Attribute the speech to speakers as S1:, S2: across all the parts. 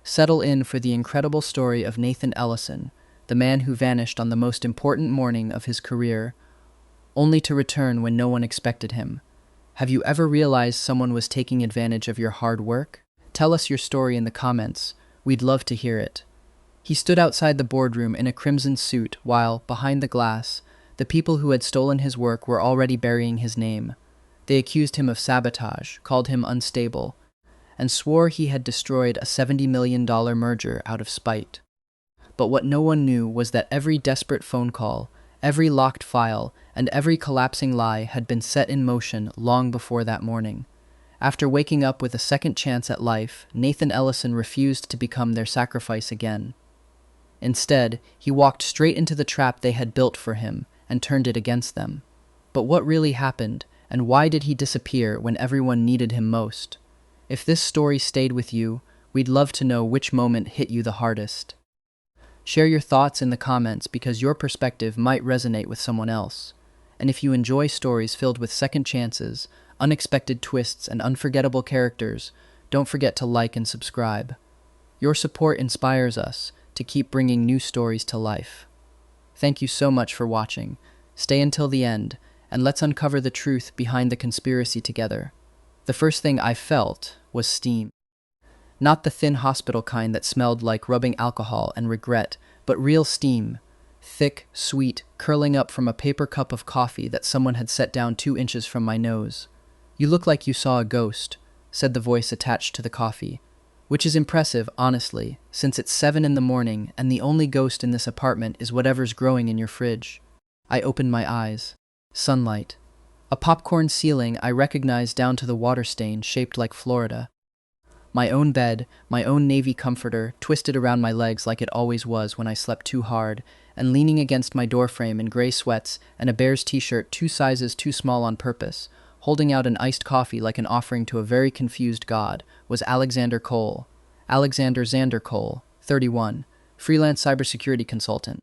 S1: Settle in for the incredible story of Nathan Ellison, the man who vanished on the most important morning of his career, only to return when no one expected him. Have you ever realized someone was taking advantage of your hard work? Tell us your story in the comments. We'd love to hear it. He stood outside the boardroom in a crimson suit while, behind the glass, the people who had stolen his work were already burying his name. They accused him of sabotage, called him unstable, and swore he had destroyed a $70 million merger out of spite. But what no one knew was that every desperate phone call, every locked file, and every collapsing lie had been set in motion long before that morning. After waking up with a second chance at life, Nathan Ellison refused to become their sacrifice again. Instead, he walked straight into the trap they had built for him and turned it against them. But what really happened, and why did he disappear when everyone needed him most? If this story stayed with you, we'd love to know which moment hit you the hardest. Share your thoughts in the comments because your perspective might resonate with someone else. And if you enjoy stories filled with second chances, unexpected twists, and unforgettable characters, don't forget to like and subscribe. Your support inspires us to keep bringing new stories to life. Thank you so much for watching. Stay until the end, and let's uncover the truth behind the conspiracy together. The first thing I felt was steam. Not the thin hospital kind that smelled like rubbing alcohol and regret, but real steam. Thick, sweet, curling up from a paper cup of coffee that someone had set down 2 inches from my nose. "You look like you saw a ghost," said the voice attached to the coffee. Which is impressive, honestly, since it's 7 in the morning and the only ghost in this apartment is whatever's growing in your fridge. I opened my eyes. Sunlight. A popcorn ceiling I recognized down to the water stain shaped like Florida. My own bed, my own navy comforter, twisted around my legs like it always was when I slept too hard, and leaning against my doorframe in gray sweats and a Bears t-shirt 2 sizes too small on purpose, holding out an iced coffee like an offering to a very confused god, was Alexander Cole. Alexander Xander Cole, 31, freelance cybersecurity consultant.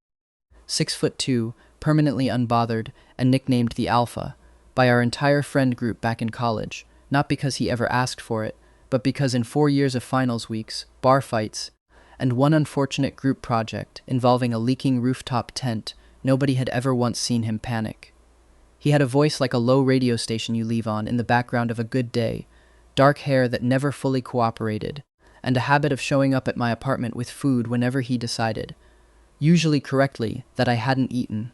S1: 6'2", permanently unbothered, and nicknamed the Alpha by our entire friend group back in college, not because he ever asked for it, but because in 4 years of finals weeks, bar fights, and one unfortunate group project involving a leaking rooftop tent, nobody had ever once seen him panic. He had a voice like a low radio station you leave on in the background of a good day, dark hair that never fully cooperated, and a habit of showing up at my apartment with food whenever he decided, usually correctly, that I hadn't eaten.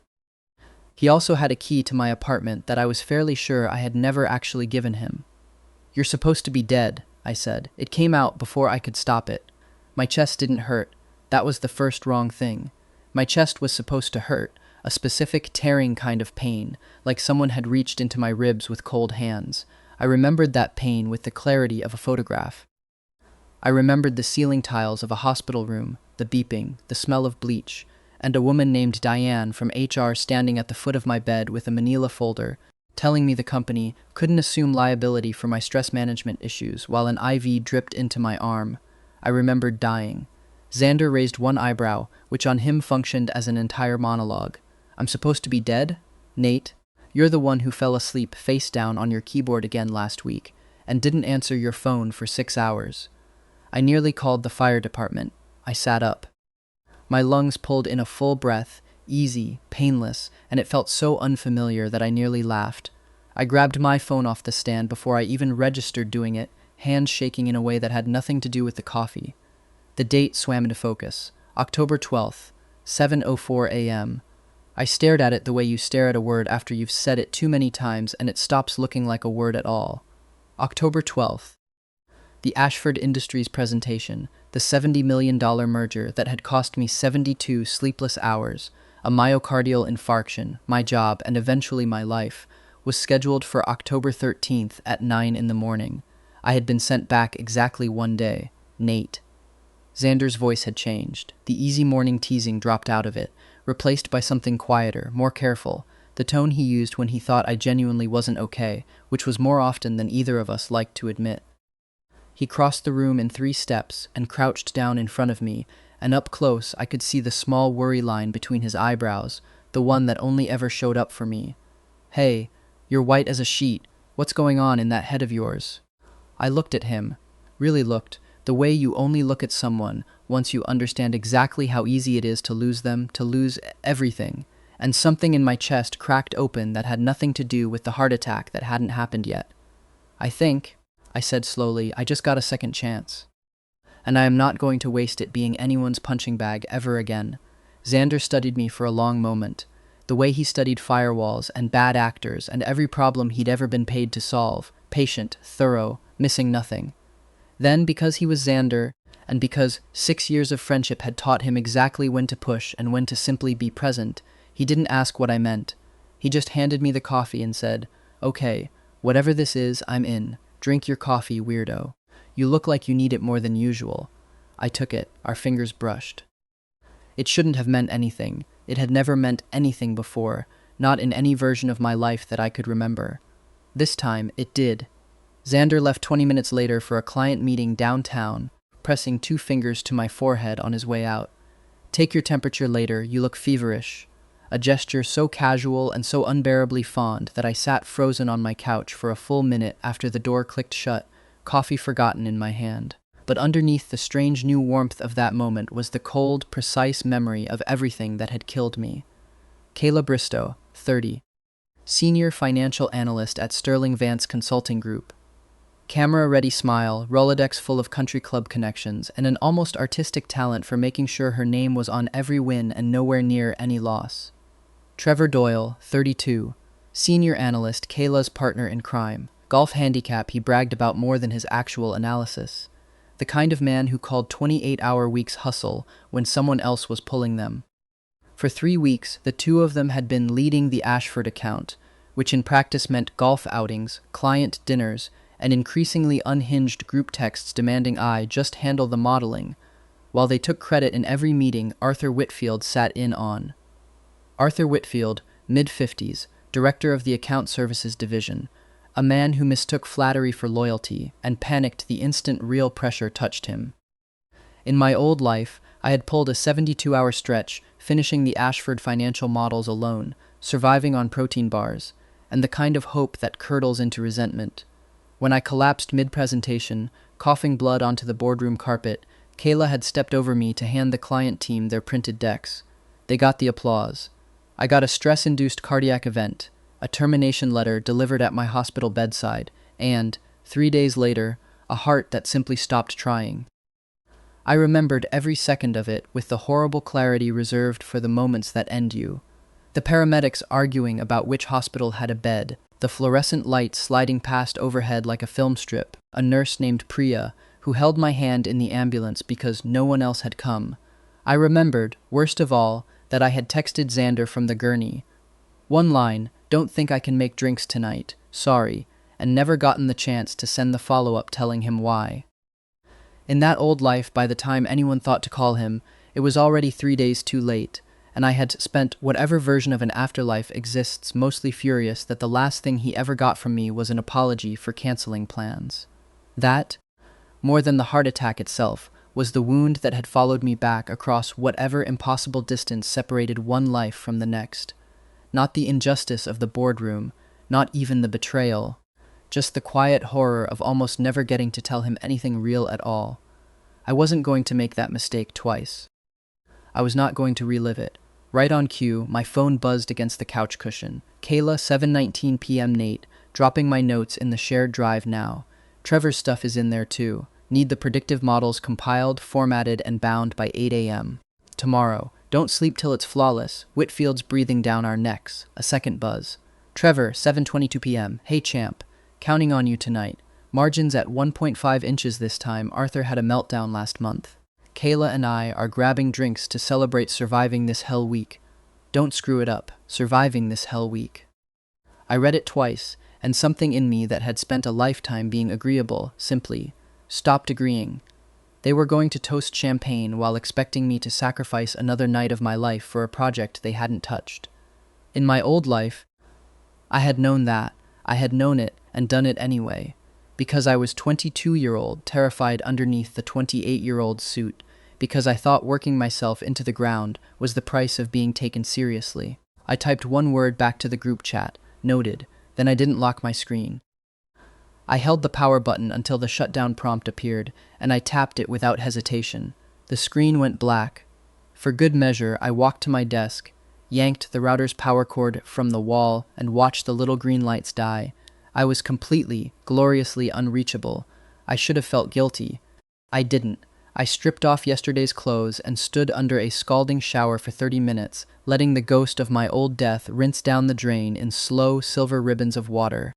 S1: He also had a key to my apartment that I was fairly sure I had never actually given him. "You're supposed to be dead," I said. It came out before I could stop it. My chest didn't hurt. That was the first wrong thing. My chest was supposed to hurt, a specific tearing kind of pain, like someone had reached into my ribs with cold hands. I remembered that pain with the clarity of a photograph. I remembered the ceiling tiles of a hospital room, the beeping, the smell of bleach, and a woman named Diane from HR standing at the foot of my bed with a manila folder, telling me the company couldn't assume liability for my stress management issues while an IV dripped into my arm. I remembered dying. Xander raised one eyebrow, which on him functioned as an entire monologue. "I'm supposed to be dead? Nate, you're the one who fell asleep face down on your keyboard again last week and didn't answer your phone for 6 hours. I nearly called the fire department. I sat up. My lungs pulled in a full breath, easy, painless, and it felt so unfamiliar that I nearly laughed. I grabbed my phone off the stand before I even registered doing it, hands shaking in a way that had nothing to do with the coffee. The date swam into focus. October 12th, 7:04 a.m. I stared at it the way you stare at a word after you've said it too many times and it stops looking like a word at all. October 12th. The Ashford Industries presentation, the $70 million merger that had cost me 72 sleepless hours, a myocardial infarction, my job, and eventually my life, was scheduled for October 13th at 9 in the morning. I had been sent back exactly 1 day. Nate. Xander's voice had changed. The easy morning teasing dropped out of it, replaced by something quieter, more careful, the tone he used when he thought I genuinely wasn't okay, which was more often than either of us liked to admit. He crossed the room in 3 steps and crouched down in front of me, and up close I could see the small worry line between his eyebrows, the one that only ever showed up for me. "Hey, you're white as a sheet. What's going on in that head of yours?" I looked at him, really looked, The way you only look at someone once you understand exactly how easy it is to lose them, to lose everything. And something in my chest cracked open that had nothing to do with the heart attack that hadn't happened yet. I think, I said slowly, I just got a second chance. And I am not going to waste it being anyone's punching bag ever again. Xander studied me for a long moment, the way he studied firewalls and bad actors and every problem he'd ever been paid to solve, patient, thorough, missing nothing. Then, because he was Xander, and because 6 years of friendship had taught him exactly when to push and when to simply be present, he didn't ask what I meant. He just handed me the coffee and said, "Okay, whatever this is, I'm in. Drink your coffee, weirdo. You look like you need it more than usual." I took it, our fingers brushed. It shouldn't have meant anything. It had never meant anything before, not in any version of my life that I could remember. This time, it did. Xander left 20 minutes later for a client meeting downtown, pressing 2 fingers to my forehead on his way out. "Take your temperature later, you look feverish." A gesture so casual and so unbearably fond that I sat frozen on my couch for a full minute after the door clicked shut, coffee forgotten in my hand. But underneath the strange new warmth of that moment was the cold, precise memory of everything that had killed me. Kayla Bristow, 30. Senior Financial Analyst at Sterling Vance Consulting Group. Camera-ready smile, Rolodex full of country club connections, and an almost artistic talent for making sure her name was on every win and nowhere near any loss. Trevor Doyle, 32. Senior Analyst, Kayla's partner in crime. Golf handicap he bragged about more than his actual analysis. The kind of man who called 28-hour weeks hustle when someone else was pulling them. For 3 weeks, the two of them had been leading the Ashford account, which in practice meant golf outings, client dinners, and increasingly unhinged group texts demanding I just handle the modeling. While they took credit in every meeting Arthur Whitfield sat in on. Arthur Whitfield, mid-50s, director of the Account Services Division, a man who mistook flattery for loyalty and panicked the instant real pressure touched him. In my old life, I had pulled a 72-hour stretch, finishing the Ashford financial models alone, surviving on protein bars, and the kind of hope that curdles into resentment. When I collapsed mid-presentation, coughing blood onto the boardroom carpet, Kayla had stepped over me to hand the client team their printed decks. They got the applause. I got a stress-induced cardiac event, a termination letter delivered at my hospital bedside, and, 3 days later, a heart that simply stopped trying. I remembered every second of it with the horrible clarity reserved for the moments that end you. The paramedics arguing about which hospital had a bed, the fluorescent lights sliding past overhead like a film strip, a nurse named Priya, who held my hand in the ambulance because no one else had come. I remembered, worst of all, that I had texted Xander from the gurney. One line, "Don't think I can make drinks tonight, sorry," and never gotten the chance to send the follow-up telling him why. In that old life, by the time anyone thought to call him, it was already 3 days too late, and I had spent whatever version of an afterlife exists mostly furious that the last thing he ever got from me was an apology for canceling plans. That, more than the heart attack itself, was the wound that had followed me back across whatever impossible distance separated one life from the next. Not the injustice of the boardroom, not even the betrayal, just the quiet horror of almost never getting to tell him anything real at all. I wasn't going to make that mistake twice. I was not going to relive it. Right on cue, my phone buzzed against the couch cushion. Kayla, 7:19 p.m. Nate, dropping my notes in the shared drive now. Trevor's stuff is in there too. Need the predictive models compiled, formatted, and bound by 8 a.m. Tomorrow. Don't sleep till it's flawless. Whitfield's breathing down our necks. A second buzz. Trevor, 7:22 p.m. Hey champ. Counting on you tonight. Margins at 1.5 inches this time. Arthur had a meltdown last month. Kayla and I are grabbing drinks to celebrate surviving this hell week. Don't screw it up. Surviving this hell week. I read it twice, and something in me that had spent a lifetime being agreeable, simply, stopped agreeing. They were going to toast champagne while expecting me to sacrifice another night of my life for a project they hadn't touched. In my old life, I had known that. I had known it and done it anyway, because I was 22-year-old terrified underneath the 28-year-old suit, because I thought working myself into the ground was the price of being taken seriously. I typed one word back to the group chat, noted, then I didn't lock my screen. I held the power button until the shutdown prompt appeared, and I tapped it without hesitation. The screen went black. For good measure, I walked to my desk, yanked the router's power cord from the wall, and watched the little green lights die. I was completely, gloriously unreachable. I should have felt guilty. I didn't. I stripped off yesterday's clothes and stood under a scalding shower for 30 minutes, letting the ghost of my old death rinse down the drain in slow, silver ribbons of water.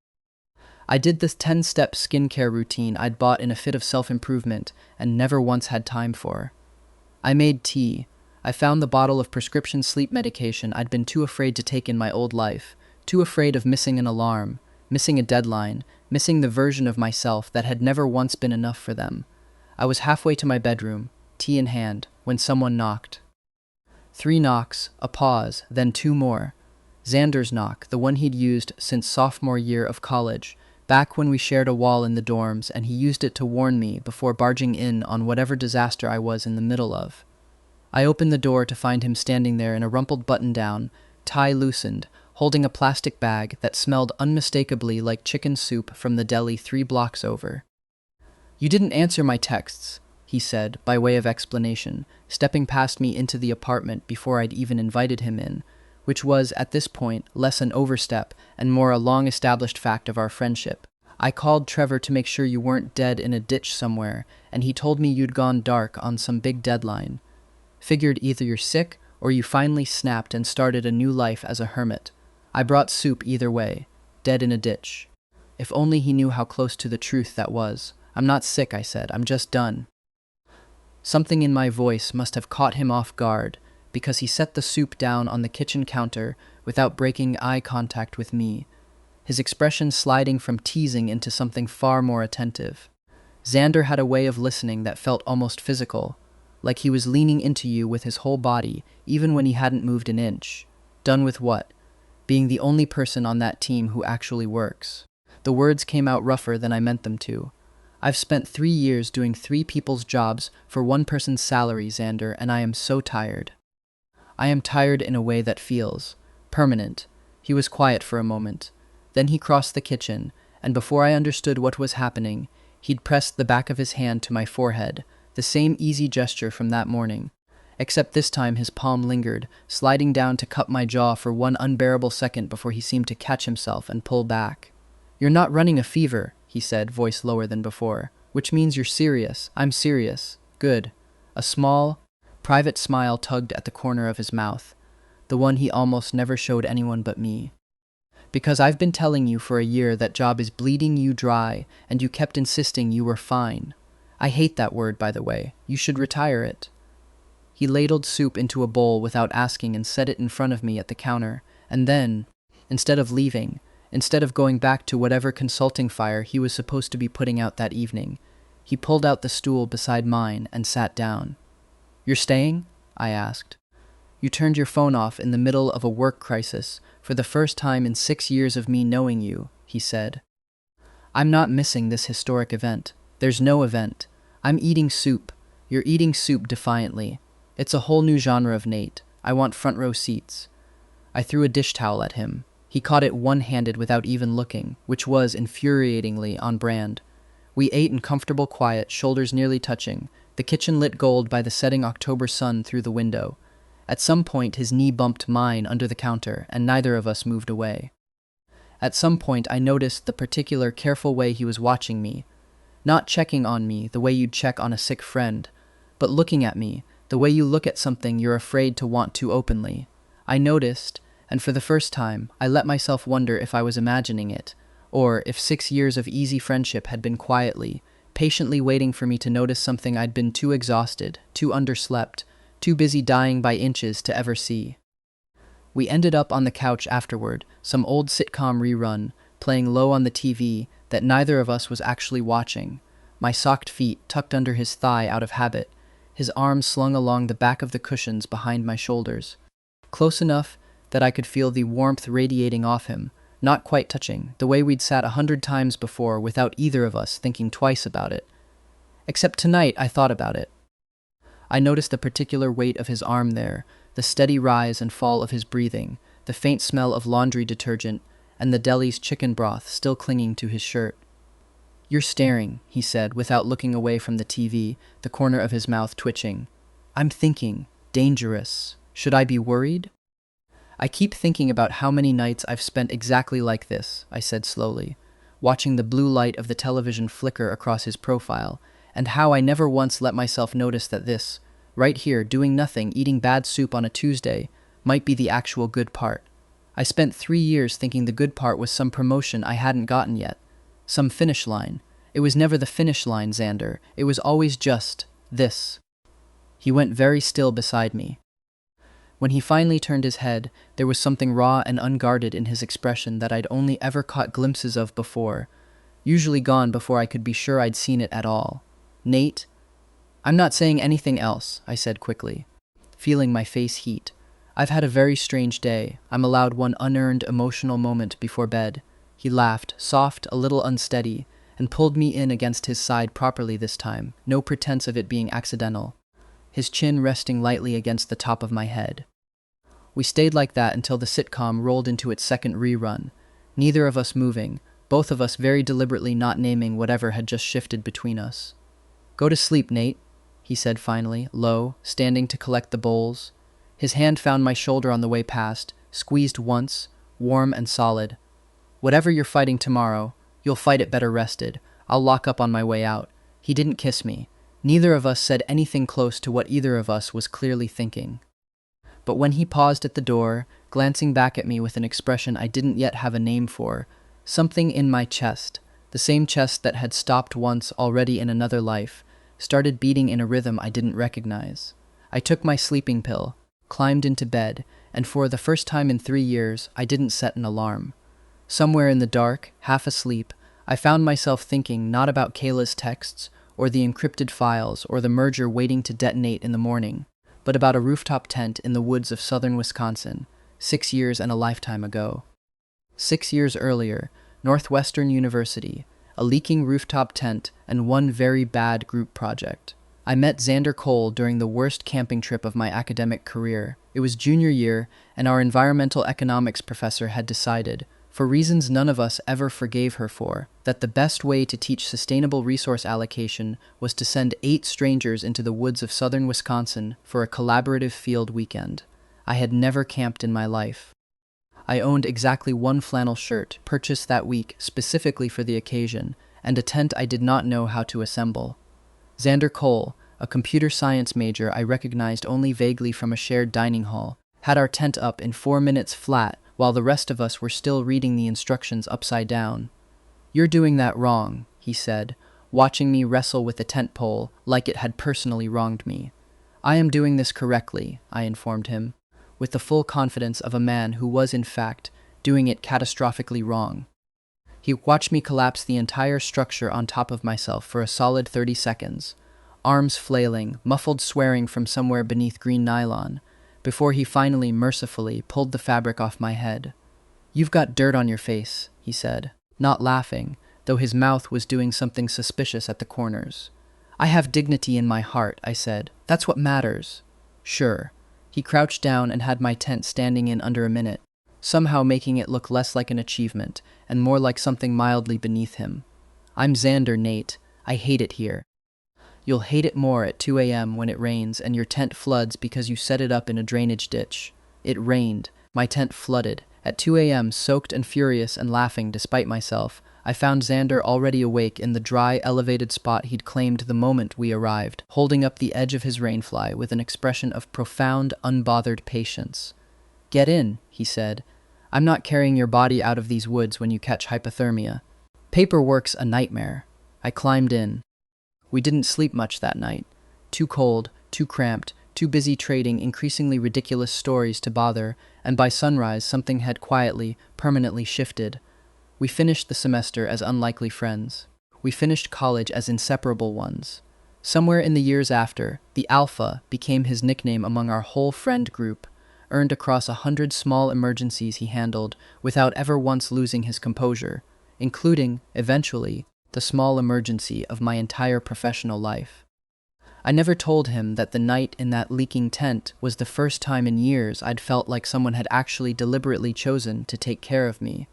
S1: I did this 10-step skincare routine I'd bought in a fit of self-improvement and never once had time for. I made tea. I found the bottle of prescription sleep medication I'd been too afraid to take in my old life, too afraid of missing an alarm, missing a deadline, missing the version of myself that had never once been enough for them. I was halfway to my bedroom, tea in hand, when someone knocked. 3 knocks, a pause, then 2 more. Xander's knock, the one he'd used since sophomore year of college, back when we shared a wall in the dorms, and he used it to warn me before barging in on whatever disaster I was in the middle of. I opened the door to find him standing there in a rumpled button-down, tie loosened, holding a plastic bag that smelled unmistakably like chicken soup from the deli 3 blocks over. "You didn't answer my texts," he said, by way of explanation, stepping past me into the apartment before I'd even invited him in, which was, at this point, less an overstep and more a long-established fact of our friendship. "I called Trevor to make sure you weren't dead in a ditch somewhere, and he told me you'd gone dark on some big deadline. Figured either you're sick or you finally snapped and started a new life as a hermit. I brought soup either way, dead in a ditch." If only he knew how close to the truth that was. "I'm not sick," I said. "I'm just done." Something in my voice must have caught him off guard, because he set the soup down on the kitchen counter without breaking eye contact with me, his expression sliding from teasing into something far more attentive. Xander had a way of listening that felt almost physical, like he was leaning into you with his whole body, even when he hadn't moved an inch. Done with what? Being the only person on that team who actually works. The words came out rougher than I meant them to. "I've spent 3 years doing 3 people's jobs for 1 person's salary, Xander, and I am so tired. I am tired in a way that feels permanent." He was quiet for a moment. Then he crossed the kitchen, and before I understood what was happening, he'd pressed the back of his hand to my forehead, the same easy gesture from that morning. Except this time his palm lingered, sliding down to cup my jaw for one unbearable second before he seemed to catch himself and pull back. "You're not running a fever," he said, voice lower than before, "which means you're serious." "I'm serious." "Good." A small, private smile tugged at the corner of his mouth, the one he almost never showed anyone but me. "Because I've been telling you for a year that job is bleeding you dry, and you kept insisting you were fine. I hate that word, by the way. You should retire it." He ladled soup into a bowl without asking and set it in front of me at the counter, and then, instead of leaving, instead of going back to whatever consulting fire he was supposed to be putting out that evening, he pulled out the stool beside mine and sat down. "You're staying?" I asked. "You turned your phone off in the middle of a work crisis for the first time in 6 years of me knowing you," he said. "I'm not missing this historic event. There's no event. I'm eating soup. You're eating soup defiantly. It's a whole new genre of Nate. I want front row seats." I threw a dish towel at him. He caught it one-handed without even looking, which was infuriatingly on brand. We ate in comfortable quiet, shoulders nearly touching, the kitchen lit gold by the setting October sun through the window. At some point his knee bumped mine under the counter, and neither of us moved away. At some point I noticed the particular careful way he was watching me, not checking on me the way you'd check on a sick friend, but looking at me the way you look at something you're afraid to want to openly. I noticed, and for the first time, I let myself wonder if I was imagining it, or if 6 years of easy friendship had been quietly, patiently waiting for me to notice something I'd been too exhausted, too underslept, too busy dying by inches to ever see. We ended up on the couch afterward, some old sitcom rerun, playing low on the TV that neither of us was actually watching, my socked feet tucked under his thigh out of habit, his arms slung along the back of the cushions behind my shoulders, close enough that I could feel the warmth radiating off him, not quite touching, the way we'd sat 100 times before without either of us thinking twice about it. Except tonight I thought about it. I noticed the particular weight of his arm there, the steady rise and fall of his breathing, the faint smell of laundry detergent, and the deli's chicken broth still clinging to his shirt. You're staring, he said, without looking away from the TV, the corner of his mouth twitching. I'm thinking. Dangerous. Should I be worried? I keep thinking about how many nights I've spent exactly like this, I said slowly, watching the blue light of the television flicker across his profile, and how I never once let myself notice that this, right here, doing nothing, eating bad soup on a Tuesday, might be the actual good part. I spent 3 years thinking the good part was some promotion I hadn't gotten yet. Some finish line. It was never the finish line, Xander. It was always just this. He went very still beside me. When he finally turned his head, there was something raw and unguarded in his expression that I'd only ever caught glimpses of before, usually gone before I could be sure I'd seen it at all. Nate? I'm not saying anything else, I said quickly, feeling my face heat. I've had a very strange day. I'm allowed one unearned emotional moment before bed. He laughed, soft, a little unsteady, and pulled me in against his side properly this time, no pretense of it being accidental, his chin resting lightly against the top of my head. We stayed like that until the sitcom rolled into its second rerun, neither of us moving, both of us very deliberately not naming whatever had just shifted between us. Go to sleep, Nate, he said finally, low, standing to collect the bowls. His hand found my shoulder on the way past, squeezed once, warm and solid. Whatever you're fighting tomorrow, you'll fight it better rested. I'll lock up on my way out. He didn't kiss me. Neither of us said anything close to what either of us was clearly thinking. But when he paused at the door, glancing back at me with an expression I didn't yet have a name for, something in my chest, the same chest that had stopped once already in another life, started beating in a rhythm I didn't recognize. I took my sleeping pill, climbed into bed, and for the first time in 3 years, I didn't set an alarm. Somewhere in the dark, half asleep, I found myself thinking not about Kayla's texts, or the encrypted files, or the merger waiting to detonate in the morning, but about a rooftop tent in the woods of southern Wisconsin, 6 years and a lifetime ago. 6 years earlier, Northwestern University, a leaking rooftop tent, and one very bad group project. I met Xander Cole during the worst camping trip of my academic career. It was junior year, and our environmental economics professor had decided, for reasons none of us ever forgave her for, that the best way to teach sustainable resource allocation was to send 8 strangers into the woods of southern Wisconsin for a collaborative field weekend. I had never camped in my life. I owned exactly one flannel shirt, purchased that week specifically for the occasion, and a tent I did not know how to assemble. Xander Cole, a computer science major I recognized only vaguely from a shared dining hall, had our tent up in 4 minutes flat, while the rest of us were still reading the instructions upside down. You're doing that wrong, he said, watching me wrestle with the tent pole like it had personally wronged me. I am doing this correctly, I informed him, with the full confidence of a man who was, in fact, doing it catastrophically wrong. He watched me collapse the entire structure on top of myself for a solid 30 seconds, arms flailing, muffled swearing from somewhere beneath green nylon, before he finally, mercifully, pulled the fabric off my head. You've got dirt on your face, he said, not laughing, though his mouth was doing something suspicious at the corners. I have dignity in my heart, I said. That's what matters. Sure. He crouched down and had my tent standing in under a minute, somehow making it look less like an achievement and more like something mildly beneath him. I'm Xander, Nate. I hate it here. You'll hate it more at 2 a.m. when it rains and your tent floods because you set it up in a drainage ditch. It rained. My tent flooded. At 2 a.m., soaked and furious and laughing despite myself, I found Xander already awake in the dry, elevated spot he'd claimed the moment we arrived, holding up the edge of his rainfly with an expression of profound, unbothered patience. Get in, he said. I'm not carrying your body out of these woods when you catch hypothermia. Paperwork's a nightmare. I climbed in. We didn't sleep much that night. Too cold, too cramped, too busy trading increasingly ridiculous stories to bother, and by sunrise something had quietly, permanently shifted. We finished the semester as unlikely friends. We finished college as inseparable ones. Somewhere in the years after, the Alpha became his nickname among our whole friend group, earned across 100 small emergencies he handled without ever once losing his composure, including, eventually, the small emergency of my entire professional life. I never told him that the night in that leaking tent was the first time in years I'd felt like someone had actually deliberately chosen to take care of me.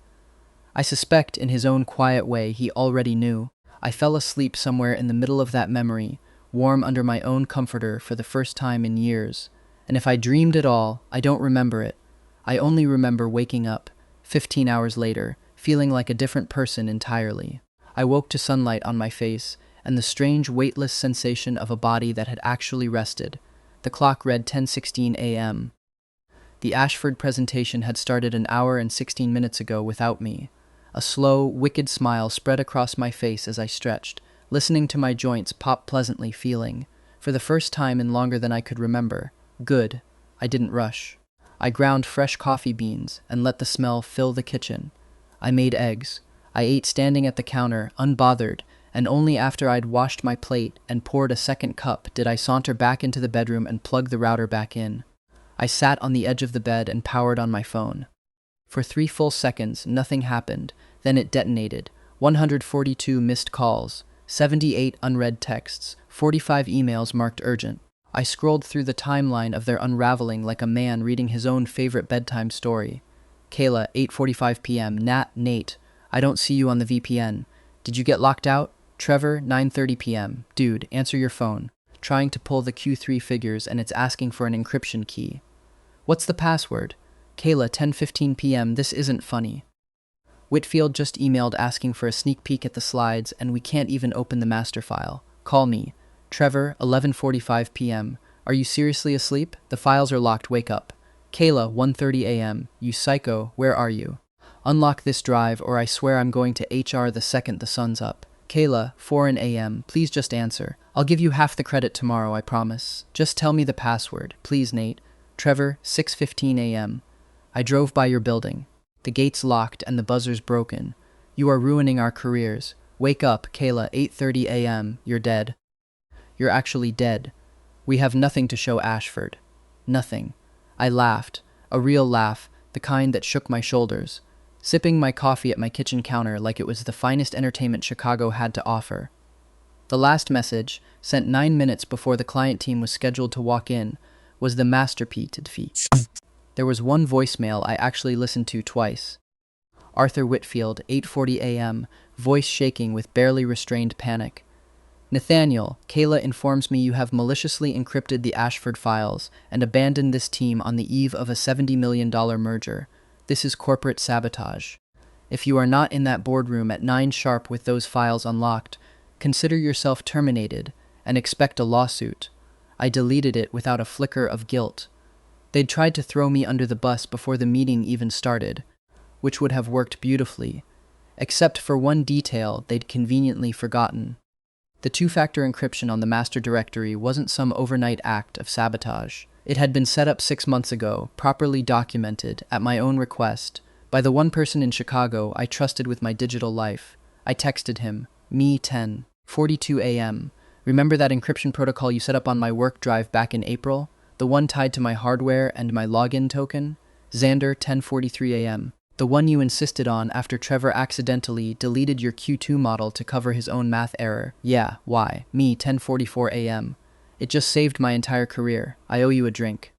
S1: I suspect in his own quiet way he already knew. I fell asleep somewhere in the middle of that memory, warm under my own comforter for the first time in years. And if I dreamed at all, I don't remember it. I only remember waking up, 15 hours later, feeling like a different person entirely. I woke to sunlight on my face and the strange weightless sensation of a body that had actually rested. The clock read 10:16 a.m. The Ashford presentation had started an hour and 16 minutes ago without me. A slow, wicked smile spread across my face as I stretched, listening to my joints pop pleasantly, feeling, for the first time in longer than I could remember, good. I didn't rush. I ground fresh coffee beans and let the smell fill the kitchen. I made eggs. I ate standing at the counter, unbothered, and only after I'd washed my plate and poured a second cup did I saunter back into the bedroom and plug the router back in. I sat on the edge of the bed and powered on my phone. For 3 full seconds, nothing happened. Then it detonated. 142 missed calls, 78 unread texts, 45 emails marked urgent. I scrolled through the timeline of their unraveling like a man reading his own favorite bedtime story. Kayla, 8:45 p.m. Nate, I don't see you on the VPN. Did you get locked out? Trevor, 9:30 p.m. Dude, answer your phone. Trying to pull the Q3 figures and it's asking for an encryption key. What's the password? Kayla, 10:15 p.m. This isn't funny. Whitfield just emailed asking for a sneak peek at the slides and we can't even open the master file. Call me. Trevor, 11:45 p.m. Are you seriously asleep? The files are locked, wake up. Kayla, 1:30 a.m. You psycho, where are you? Unlock this drive or I swear I'm going to HR the second the sun's up. Kayla, 4 a.m. Please just answer. I'll give you half the credit tomorrow, I promise. Just tell me the password. Please, Nate. Trevor, 6:15 a.m. I drove by your building. The gate's locked and the buzzer's broken. You are ruining our careers. Wake up, Kayla, 8:30 a.m. You're dead. You're actually dead. We have nothing to show Ashford. Nothing. I laughed. A real laugh, the kind that shook my shoulders, sipping my coffee at my kitchen counter like it was the finest entertainment Chicago had to offer. The last message, sent 9 minutes before the client team was scheduled to walk in, was the masterpiece. There was one voicemail I actually listened to twice. Arthur Whitfield, 8:40 a.m., voice shaking with barely restrained panic. Nathaniel, Kayla informs me you have maliciously encrypted the Ashford files and abandoned this team on the eve of a $70 million merger. This is corporate sabotage. If you are not in that boardroom at 9 sharp with those files unlocked, consider yourself terminated and expect a lawsuit. I deleted it without a flicker of guilt. They'd tried to throw me under the bus before the meeting even started, which would have worked beautifully, except for one detail they'd conveniently forgotten. The 2-factor encryption on the master directory wasn't some overnight act of sabotage. It had been set up 6 months ago, properly documented, at my own request, by the one person in Chicago I trusted with my digital life. I texted him, me 10:42 a.m. Remember that encryption protocol you set up on my work drive back in April? The one tied to my hardware and my login token? Xander, 10:43 a.m. The one you insisted on after Trevor accidentally deleted your Q2 model to cover his own math error. Yeah, why? Me, 10:44 a.m. It just saved my entire career. I owe you a drink.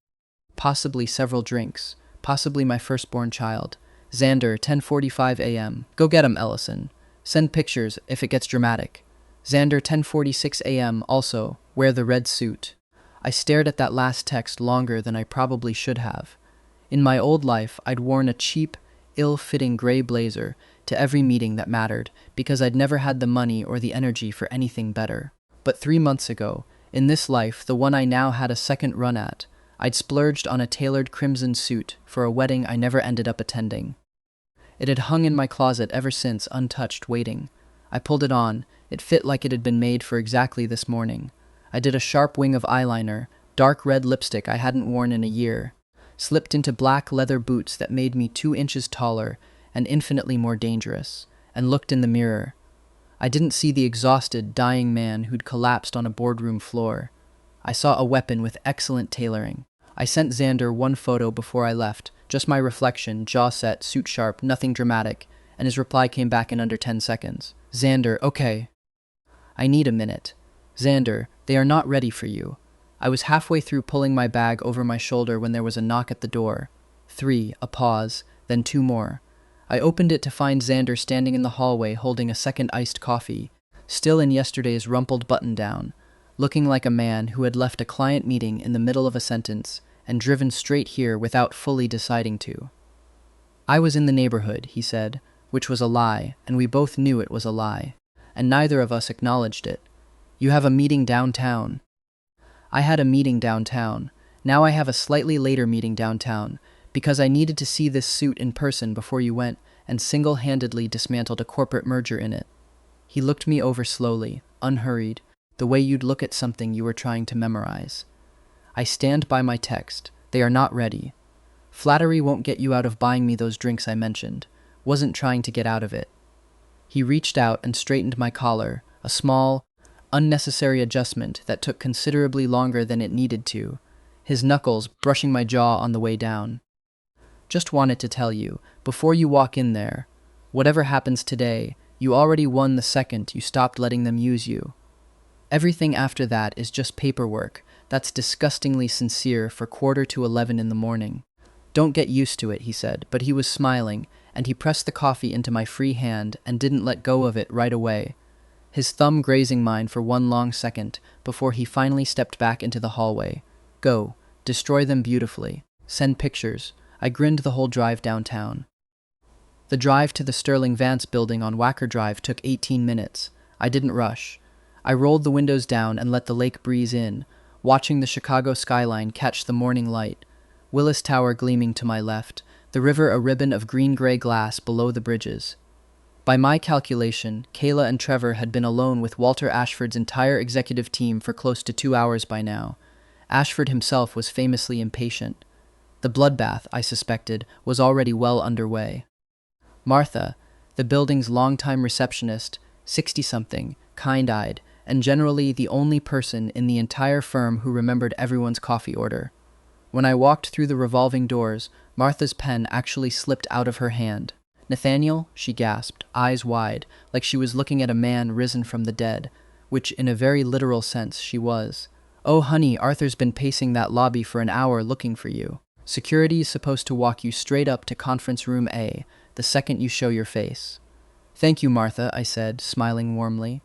S1: Possibly several drinks. Possibly my firstborn child. Xander, 10:45 a.m. Go get him, Ellison. Send pictures if it gets dramatic. Xander, 10:46 a.m. Also, wear the red suit. I stared at that last text longer than I probably should have. In my old life, I'd worn a cheap, ill-fitting gray blazer to every meeting that mattered because I'd never had the money or the energy for anything better. But 3 months ago, in this life, the one I now had a second run at, I'd splurged on a tailored crimson suit for a wedding I never ended up attending. It had hung in my closet ever since, untouched, waiting. I pulled it on. It fit like it had been made for exactly this morning. I did a sharp wing of eyeliner, dark red lipstick I hadn't worn in a year, slipped into black leather boots that made me 2 inches taller and infinitely more dangerous, and looked in the mirror. I didn't see the exhausted, dying man who'd collapsed on a boardroom floor. I saw a weapon with excellent tailoring. I sent Xander one photo before I left, just my reflection, jaw set, suit sharp, nothing dramatic, and his reply came back in under 10 seconds. Xander, okay. I need a minute. Xander, they are not ready for you. I was halfway through pulling my bag over my shoulder when there was a knock at the door. 3, a pause, then 2 more. I opened it to find Xander standing in the hallway holding a second iced coffee, still in yesterday's rumpled button-down, looking like a man who had left a client meeting in the middle of a sentence and driven straight here without fully deciding to. "I was in the neighborhood," he said, which was a lie, and we both knew it was a lie, and neither of us acknowledged it. "You have a meeting downtown." I had a meeting downtown. Now I have a slightly later meeting downtown, because I needed to see this suit in person before you went and single-handedly dismantled a corporate merger in it. He looked me over slowly, unhurried, the way you'd look at something you were trying to memorize. "I stand by my text. They are not ready. Flattery won't get you out of buying me those drinks I mentioned. Wasn't trying to get out of it." He reached out and straightened my collar, a small, unnecessary adjustment that took considerably longer than it needed to, his knuckles brushing my jaw on the way down. "Just wanted to tell you, before you walk in there, whatever happens today, you already won the second you stopped letting them use you. Everything after that is just paperwork that's disgustingly sincere for 11:45 in the morning. Don't get used to it," he said, but he was smiling, and he pressed the coffee into my free hand and didn't let go of it right away, his thumb grazing mine for one long second before he finally stepped back into the hallway. "Go, destroy them beautifully. Send pictures." I grinned the whole drive downtown. The drive to the Sterling Vance building on Wacker Drive took 18 minutes. I didn't rush. I rolled the windows down and let the lake breeze in, watching the Chicago skyline catch the morning light, Willis Tower gleaming to my left, the river a ribbon of green-gray glass below the bridges. By my calculation, Kayla and Trevor had been alone with Walter Ashford's entire executive team for close to 2 hours by now. Ashford himself was famously impatient. The bloodbath, I suspected, was already well underway. Martha, the building's longtime receptionist, 60-something, kind-eyed, and generally the only person in the entire firm who remembered everyone's coffee order. When I walked through the revolving doors, Martha's pen actually slipped out of her hand. "Nathaniel?" she gasped, eyes wide, like she was looking at a man risen from the dead, which in a very literal sense she was. "Oh, honey, Arthur's been pacing that lobby for an hour looking for you. Security is supposed to walk you straight up to conference room A, the second you show your face." "Thank you, Martha," I said, smiling warmly.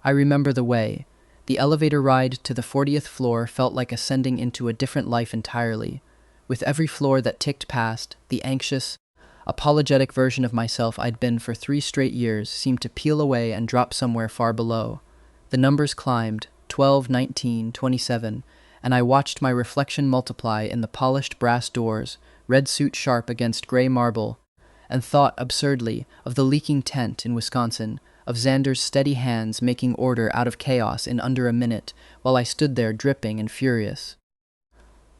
S1: I remember the way. The elevator ride to the 40th floor felt like ascending into a different life entirely. With every floor that ticked past, the anxious, apologetic version of myself I'd been for 3 straight years seemed to peel away and drop somewhere far below. The numbers climbed, 12, 19, 27, and I watched my reflection multiply in the polished brass doors, red suit sharp against gray marble, and thought absurdly of the leaking tent in Wisconsin, of Xander's steady hands making order out of chaos in under a minute, while I stood there dripping and furious.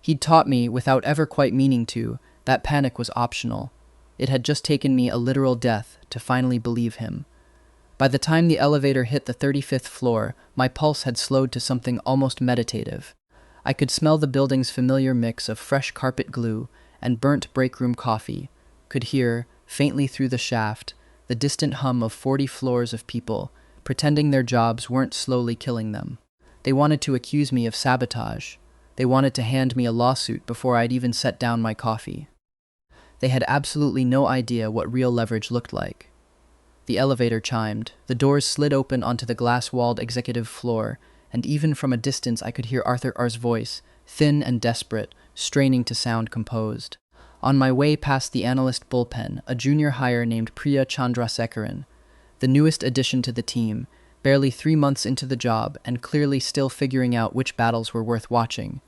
S1: He'd taught me, without ever quite meaning to, that panic was optional. It had just taken me a literal death to finally believe him. By the time the elevator hit the 35th floor, my pulse had slowed to something almost meditative. I could smell the building's familiar mix of fresh carpet glue and burnt breakroom coffee, could hear, faintly through the shaft, the distant hum of 40 floors of people, pretending their jobs weren't slowly killing them. They wanted to accuse me of sabotage. They wanted to hand me a lawsuit before I'd even set down my coffee. They had absolutely no idea what real leverage looked like. The elevator chimed, the doors slid open onto the glass-walled executive floor, and even from a distance I could hear Arthur R's voice, thin and desperate, straining to sound composed. On my way past the analyst bullpen, a junior hire named Priya Chandrasekaran, the newest addition to the team, barely 3 months into the job and clearly still figuring out which battles were worth watching,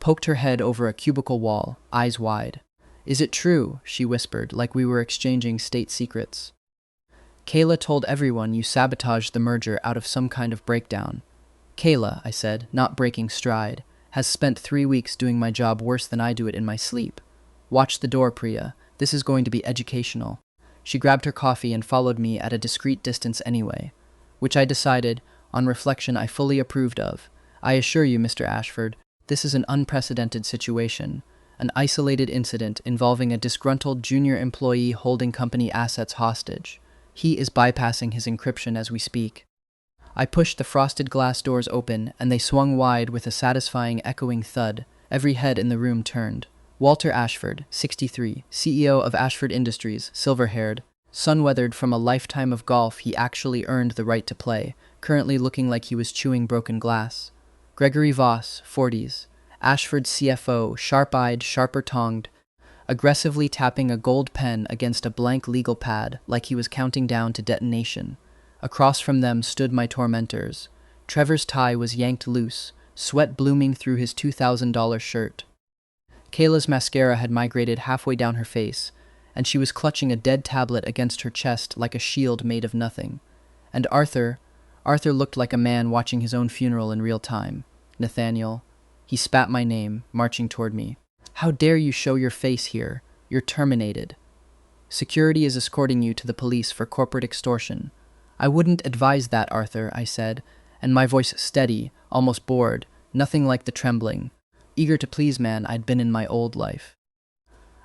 S1: poked her head over a cubicle wall, eyes wide. "Is it true?" she whispered, like we were exchanging state secrets. "Kayla told everyone you sabotaged the merger out of some kind of breakdown." "Kayla," I said, not breaking stride, "has spent 3 weeks doing my job worse than I do it in my sleep. Watch the door, Priya. This is going to be educational." She grabbed her coffee and followed me at a discreet distance anyway, which I decided, on reflection, I fully approved of. "I assure you, Mr. Ashford, this is an unprecedented situation, an isolated incident involving a disgruntled junior employee holding company assets hostage. He is bypassing his encryption as we speak." I pushed the frosted glass doors open, and they swung wide with a satisfying echoing thud. Every head in the room turned. Walter Ashford, 63, CEO of Ashford Industries, silver-haired, Sun-weathered from a lifetime of golf, he actually earned the right to play, currently looking like he was chewing broken glass. Gregory Voss, 40s. Ashford CFO, sharp-eyed, sharper-tongued, aggressively tapping a gold pen against a blank legal pad like he was counting down to detonation. Across from them stood my tormentors. Trevor's tie was yanked loose, sweat blooming through his $2,000 shirt. Kayla's mascara had migrated halfway down her face, and she was clutching a dead tablet against her chest like a shield made of nothing. And Arthur looked like a man watching his own funeral in real time. Nathaniel. He spat my name, marching toward me. How dare you show your face here? You're terminated. Security is escorting you to the police for corporate extortion. I wouldn't advise that, Arthur, I said, and my voice steady, almost bored, nothing like the trembling. Eager to please man I'd been in my old life.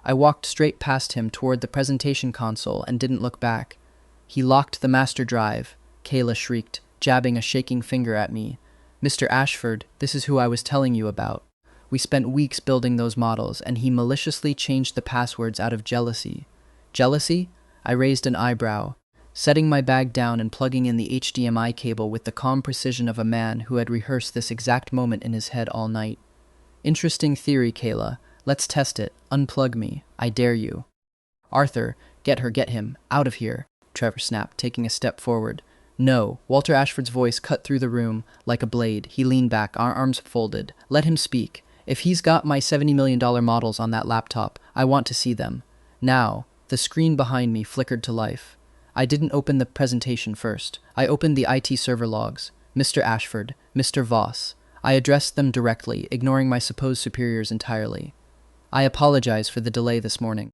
S1: I walked straight past him toward the presentation console and didn't look back. He locked the master drive, Kayla shrieked, jabbing a shaking finger at me. Mr. Ashford, this is who I was telling you about. We spent weeks building those models, and he maliciously changed the passwords out of jealousy. Jealousy? I raised an eyebrow, setting my bag down and plugging in the HDMI cable with the calm precision of a man who had rehearsed this exact moment in his head all night. Interesting theory, Kayla. Let's test it. Unplug me. I dare you. Arthur, get him. Out of here, Trevor snapped, taking a step forward. No, Walter Ashford's voice cut through the room like a blade. He leaned back, our arms folded. Let him speak. If he's got my $70 million models on that laptop, I want to see them. Now, the screen behind me flickered to life. I didn't open the presentation first. I opened the IT server logs. Mr. Ashford, Mr. Voss. I addressed them directly, ignoring my supposed superiors entirely. I apologize for the delay this morning.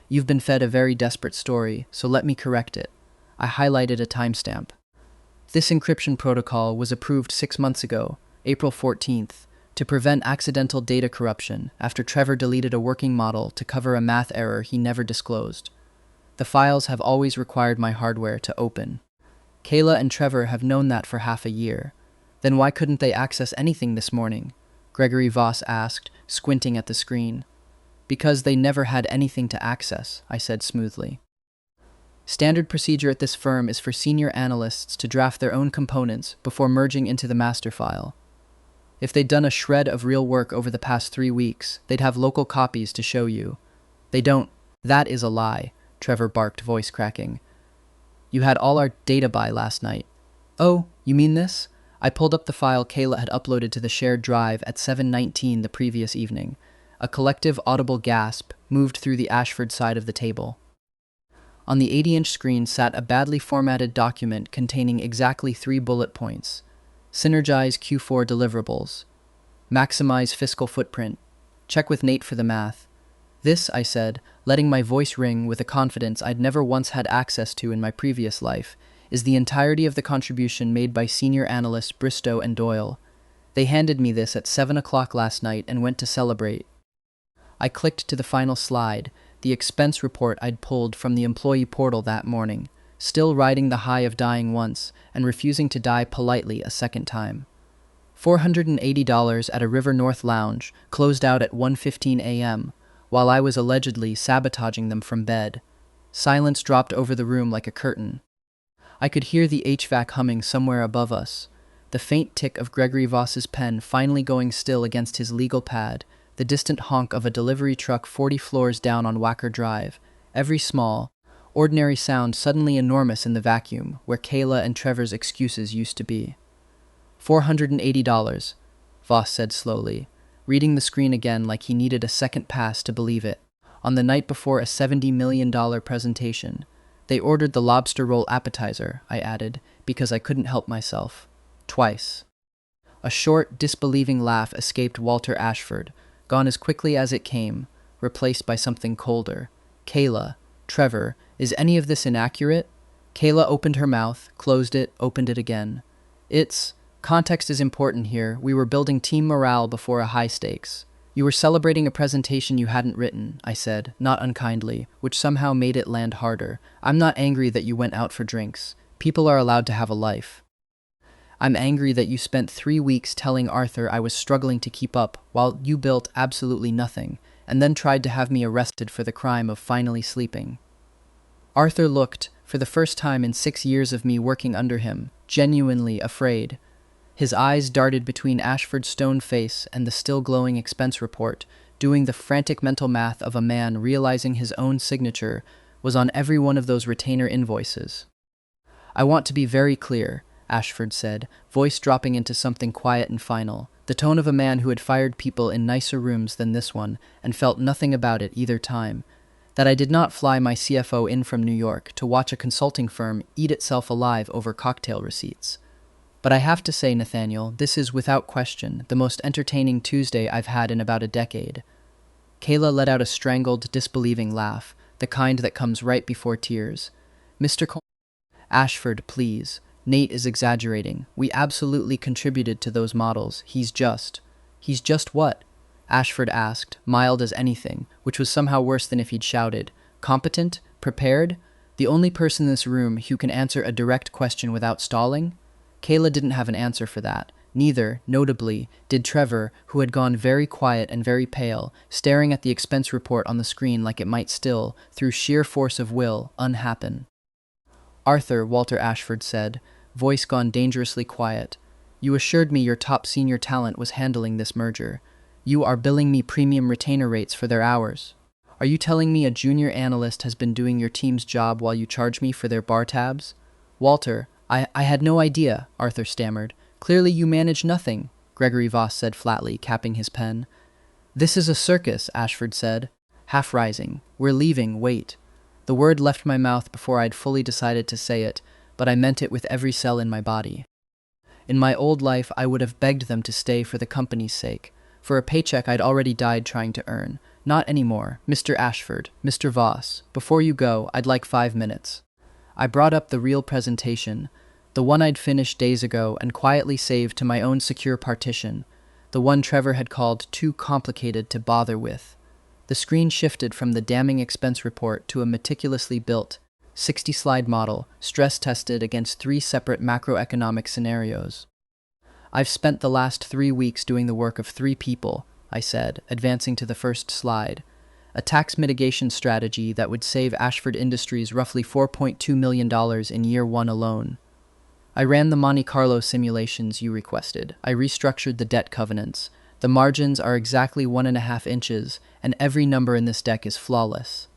S1: You've been fed a very desperate story, so let me correct it. I highlighted a timestamp. This encryption protocol was approved 6 months ago, April 14th, to prevent accidental data corruption after Trevor deleted a working model to cover a math error he never disclosed. The files have always required my hardware to open. Kayla and Trevor have known that for half a year. Then why couldn't they access anything this morning? Gregory Voss asked, squinting at the screen. Because they never had anything to access, I said smoothly. Standard procedure at this firm is for senior analysts to draft their own components before merging into the master file. If they'd done a shred of real work over the past 3 weeks, they'd have local copies to show you. They don't. That is a lie, Trevor barked, voice cracking. You had all our data by last night. Oh, you mean this? I pulled up the file Kayla had uploaded to the shared drive at 7:19 the previous evening. A collective audible gasp moved through the Ashford side of the table. On the 80-inch screen sat a badly formatted document containing exactly 3 bullet points. Synergize Q4 deliverables. Maximize fiscal footprint. Check with Nate for the math. This, I said, letting my voice ring with a confidence I'd never once had access to in my previous life, is the entirety of the contribution made by senior analysts Bristow and Doyle. They handed me this at 7 o'clock last night and went to celebrate. I clicked to the final slide, the expense report I'd pulled from the employee portal that morning, still riding the high of dying once and refusing to die politely a second time. $480 at a River North lounge, closed out at 1:15 a.m., while I was allegedly sabotaging them from bed. Silence dropped over the room like a curtain. I could hear the HVAC humming somewhere above us, the faint tick of Gregory Voss's pen finally going still against his legal pad, the distant honk of a delivery truck 40 floors down on Wacker Drive, every small, ordinary sound suddenly enormous in the vacuum where Kayla and Trevor's excuses used to be. $480, Voss said slowly, reading the screen again like he needed a second pass to believe it. On the night before a $70 million presentation, they ordered the lobster roll appetizer, I added, because I couldn't help myself. Twice. A short, disbelieving laugh escaped Walter Ashford, gone as quickly as it came, replaced by something colder. Kayla, Trevor, is any of this inaccurate? Kayla opened her mouth, closed it, opened it again. Context is important here. We were building team morale before a high stakes. You were celebrating a presentation you hadn't written, I said, not unkindly, which somehow made it land harder. I'm not angry that you went out for drinks. People are allowed to have a life. I'm angry that you spent 3 weeks telling Arthur I was struggling to keep up while you built absolutely nothing, and then tried to have me arrested for the crime of finally sleeping. Arthur looked, for the first time in 6 years of me working under him, genuinely afraid. His eyes darted between Ashford's stone face and the still glowing expense report, doing the frantic mental math of a man realizing his own signature was on every one of those retainer invoices. "I want to be very clear," Ashford said, voice dropping into something quiet and final, the tone of a man who had fired people in nicer rooms than this one and felt nothing about it either time, "that I did not fly my CFO in from New York to watch a consulting firm eat itself alive over cocktail receipts. But I have to say, Nathaniel, this is without question the most entertaining Tuesday I've had in about a decade." Kayla let out a strangled, disbelieving laugh, the kind that comes right before tears. "Mr. Ashford, please. Nate is exaggerating. We absolutely contributed to those models. He's just what?" Ashford asked, mild as anything, which was somehow worse than if he'd shouted. "Competent? Prepared? The only person in this room who can answer a direct question without stalling?" Kayla didn't have an answer for that. Neither, notably, did Trevor, who had gone very quiet and very pale, staring at the expense report on the screen like it might still, through sheer force of will, unhappen. "Arthur," Walter Ashford said, voice gone dangerously quiet, "you assured me your top senior talent was handling this merger. You are billing me premium retainer rates for their hours. Are you telling me a junior analyst has been doing your team's job while you charge me for their bar tabs?" "Walter, I had no idea," Arthur stammered. "Clearly you manage nothing," Gregory Voss said flatly, capping his pen. "This is a circus," Ashford said, half rising. "We're leaving, wait." The word left my mouth before I'd fully decided to say it, but I meant it with every cell in my body. In my old life, I would have begged them to stay for the company's sake, for a paycheck I'd already died trying to earn. Not anymore. "Mr. Ashford, Mr. Voss, before you go, I'd like 5 minutes." I brought up the real presentation, the one I'd finished days ago and quietly saved to my own secure partition, the one Trevor had called too complicated to bother with. The screen shifted from the damning expense report to a meticulously built, 60-slide model, stress-tested against 3 separate macroeconomic scenarios. "I've spent the last 3 weeks doing the work of 3 people," I said, advancing to the first slide. "A tax mitigation strategy that would save Ashford Industries roughly $4.2 million in year 1 alone. I ran the Monte Carlo simulations you requested. I restructured the debt covenants. The margins are exactly 1.5 inches, and every number in this deck is flawless."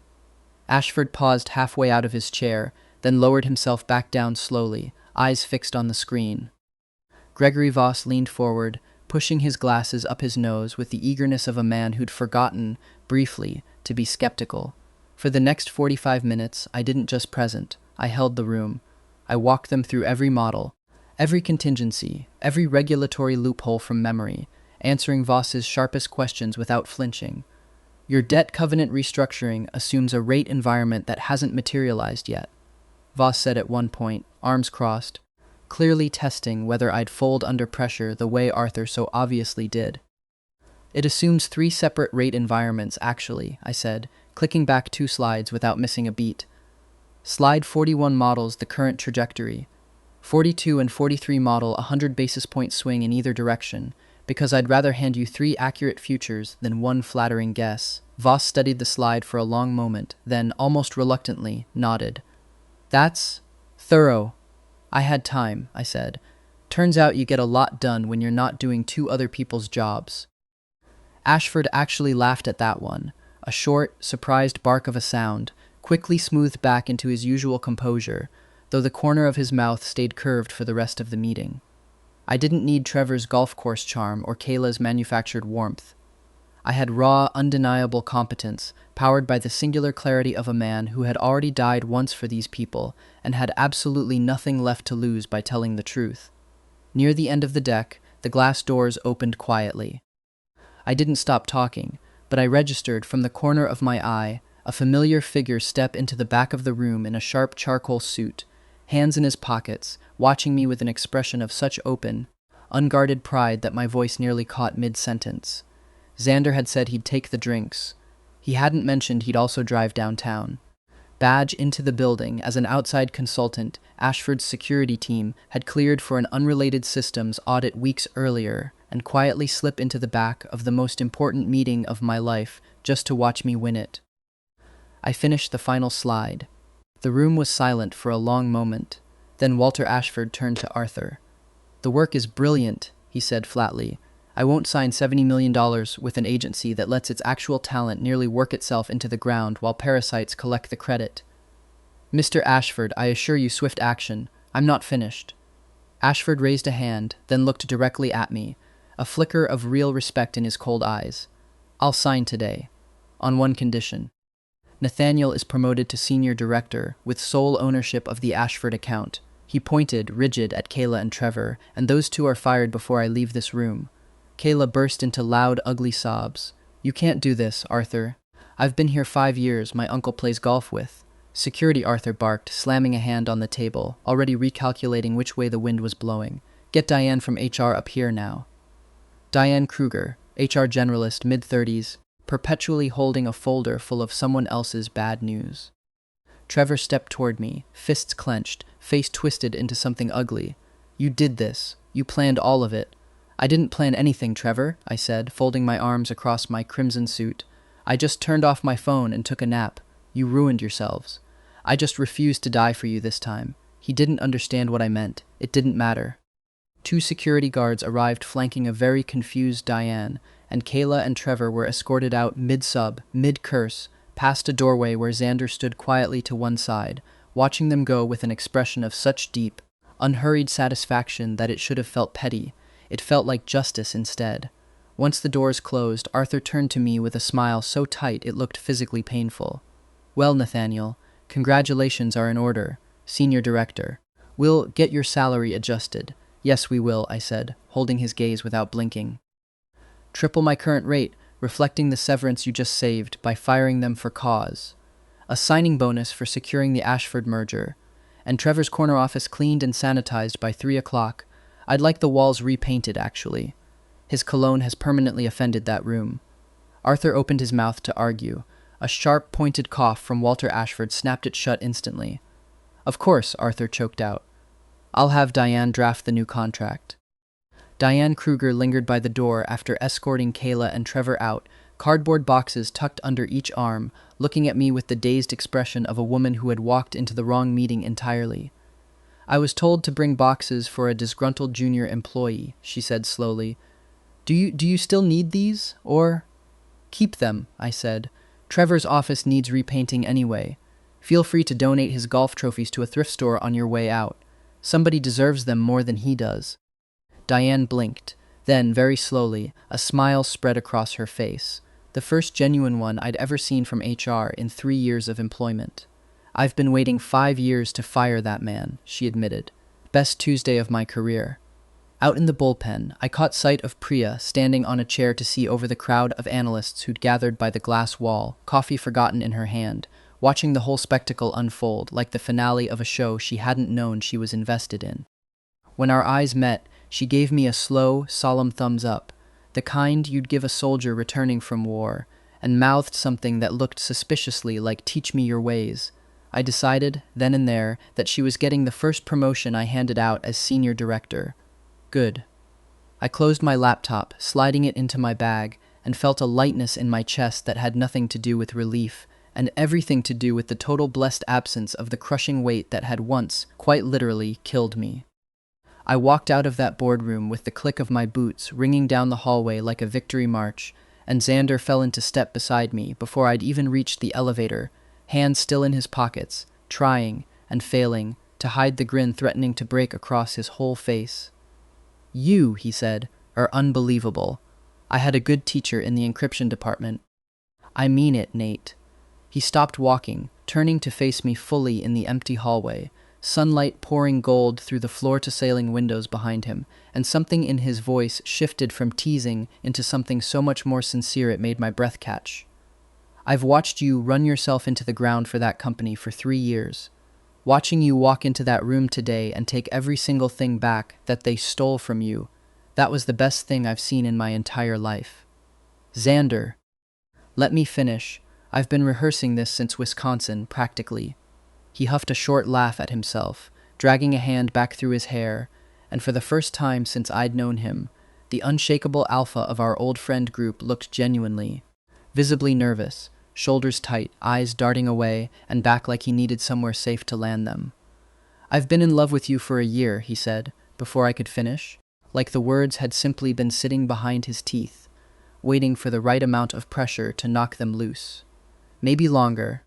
S1: Ashford paused halfway out of his chair, then lowered himself back down slowly, eyes fixed on the screen. Gregory Voss leaned forward, pushing his glasses up his nose with the eagerness of a man who'd forgotten, briefly, to be skeptical. For the next 45 minutes, I didn't just present, I held the room. I walked them through every model, every contingency, every regulatory loophole from memory, answering Voss's sharpest questions without flinching. "Your debt covenant restructuring assumes a rate environment that hasn't materialized yet," Voss said at one point, arms crossed, clearly testing whether I'd fold under pressure the way Arthur so obviously did. "It assumes 3 separate rate environments, actually," I said, clicking back 2 slides without missing a beat. "Slide 41 models the current trajectory. 42 and 43 model a 100 basis point swing in either direction, because I'd rather hand you 3 accurate futures than 1 flattering guess." Voss studied the slide for a long moment, then, almost reluctantly, nodded. "That's thorough." "I had time," I said. "Turns out you get a lot done when you're not doing 2 other people's jobs." Ashford actually laughed at that one, a short, surprised bark of a sound, quickly smoothed back into his usual composure, though the corner of his mouth stayed curved for the rest of the meeting. I didn't need Trevor's golf course charm or Kayla's manufactured warmth. I had raw, undeniable competence, powered by the singular clarity of a man who had already died once for these people and had absolutely nothing left to lose by telling the truth. Near the end of the deck, the glass doors opened quietly. I didn't stop talking, but I registered from the corner of my eye a familiar figure step into the back of the room in a sharp charcoal suit, hands in his pockets, watching me with an expression of such open, unguarded pride that my voice nearly caught mid-sentence. Xander had said he'd take the drinks. He hadn't mentioned he'd also drive downtown. Badge into the building as an outside consultant Ashford's security team had cleared for an unrelated systems audit weeks earlier, and quietly slip into the back of the most important meeting of my life just to watch me win it. I finished the final slide. The room was silent for a long moment. Then Walter Ashford turned to Arthur. "The work is brilliant," he said flatly. "I won't sign $70 million with an agency that lets its actual talent nearly work itself into the ground while parasites collect the credit." "Mr. Ashford, I assure you swift action. I'm not finished." Ashford raised a hand, then looked directly at me, a flicker of real respect in his cold eyes. "I'll sign today. On one condition. Nathaniel is promoted to senior director, with sole ownership of the Ashford account." He pointed, rigid, at Kayla and Trevor, "and those two are fired before I leave this room." Kayla burst into loud, ugly sobs. "You can't do this, Arthur. I've been here 5 years, my uncle plays golf with." "Security," Arthur barked, slamming a hand on the table, already recalculating which way the wind was blowing. "Get Diane from HR up here now." Diane Kruger, HR generalist, mid-30s, perpetually holding a folder full of someone else's bad news. Trevor stepped toward me, fists clenched, face twisted into something ugly. "You did this. You planned all of it." "I didn't plan anything, Trevor," I said, folding my arms across my crimson suit. "I just turned off my phone and took a nap. You ruined yourselves. I just refused to die for you this time." He didn't understand what I meant. It didn't matter. 2 security guards arrived flanking a very confused Diane, and Kayla and Trevor were escorted out mid-sub, mid-curse, past a doorway where Xander stood quietly to one side, watching them go with an expression of such deep, unhurried satisfaction that it should have felt petty. It felt like justice instead. Once the doors closed, Arthur turned to me with a smile so tight it looked physically painful. "Well, Nathaniel, congratulations are in order, Senior Director. We'll get your salary adjusted." "Yes, we will," I said, holding his gaze without blinking. "Triple my current rate, reflecting the severance you just saved by firing them for cause. A signing bonus for securing the Ashford merger. And Trevor's corner office cleaned and sanitized by 3 o'clock. I'd like the walls repainted, actually. His cologne has permanently offended that room." Arthur opened his mouth to argue. A sharp, pointed cough from Walter Ashford snapped it shut instantly. "Of course," Arthur choked out. "I'll have Diane draft the new contract." Diane Kruger lingered by the door after escorting Kayla and Trevor out, cardboard boxes tucked under each arm, looking at me with the dazed expression of a woman who had walked into the wrong meeting entirely. "I was told to bring boxes for a disgruntled junior employee," she said slowly. Do you still need these, or—" "Keep them," I said. "Trevor's office needs repainting anyway. Feel free to donate his golf trophies to a thrift store on your way out. Somebody deserves them more than he does." Diane blinked. Then, very slowly, a smile spread across her face. The first genuine one I'd ever seen from HR in 3 years of employment. "I've been waiting 5 years to fire that man," she admitted. "Best Tuesday of my career." Out in the bullpen, I caught sight of Priya standing on a chair to see over the crowd of analysts who'd gathered by the glass wall, coffee forgotten in her hand, watching the whole spectacle unfold like the finale of a show she hadn't known she was invested in. When our eyes met, she gave me a slow, solemn thumbs up, the kind you'd give a soldier returning from war, and mouthed something that looked suspiciously like "teach me your ways." I decided, then and there, that she was getting the first promotion I handed out as senior director. Good. I closed my laptop, sliding it into my bag, and felt a lightness in my chest that had nothing to do with relief, and everything to do with the total blessed absence of the crushing weight that had once, quite literally, killed me. I walked out of that boardroom with the click of my boots ringing down the hallway like a victory march, and Xander fell into step beside me before I'd even reached the elevator, hands still in his pockets, trying, and failing, to hide the grin threatening to break across his whole face. "You," he said, "are unbelievable. I had a good teacher in the encryption department." "I mean it, Nate." He stopped walking, turning to face me fully in the empty hallway, sunlight pouring gold through the floor-to-ceiling windows behind him, and something in his voice shifted from teasing into something so much more sincere it made my breath catch. "I've watched you run yourself into the ground for that company for 3 years. Watching you walk into that room today and take every single thing back that they stole from you, that was the best thing I've seen in my entire life." "Xander." "Let me finish. I've been rehearsing this since Wisconsin, practically." He huffed a short laugh at himself, dragging a hand back through his hair, and for the first time since I'd known him, the unshakable alpha of our old friend group looked genuinely, visibly nervous, shoulders tight, eyes darting away and back like he needed somewhere safe to land them. "I've been in love with you for a year," he said, before I could finish, like the words had simply been sitting behind his teeth, waiting for the right amount of pressure to knock them loose. Maybe longer.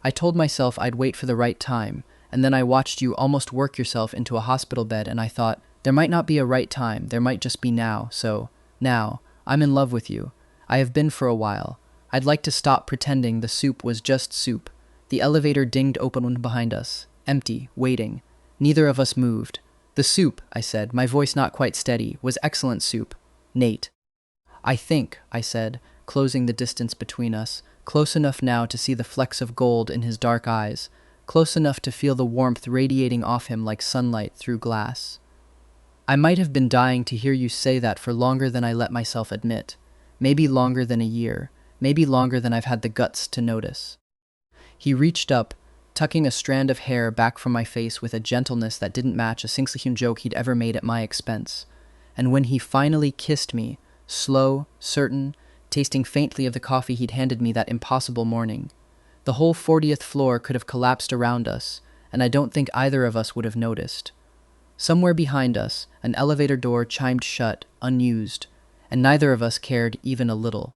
S1: I told myself I'd wait for the right time, and then I watched you almost work yourself into a hospital bed, and I thought, there might not be a right time, there might just be now, so, now, I'm in love with you. I have been for a while. I'd like to stop pretending the soup was just soup. The elevator dinged open behind us, empty, waiting. Neither of us moved. "The soup," I said, my voice not quite steady, "was excellent soup. Nate." "I think," I said, closing the distance between us, close enough now to see the flecks of gold in his dark eyes, close enough to feel the warmth radiating off him like sunlight through glass. "I might have been dying to hear you say that for longer than I let myself admit. Maybe longer than a year. Maybe longer than I've had the guts to notice." He reached up, tucking a strand of hair back from my face with a gentleness that didn't match a single joke he'd ever made at my expense. And when he finally kissed me, slow, certain, tasting faintly of the coffee he'd handed me that impossible morning, the whole 40th floor could have collapsed around us, and I don't think either of us would have noticed. Somewhere behind us, an elevator door chimed shut, unused, and neither of us cared even a little.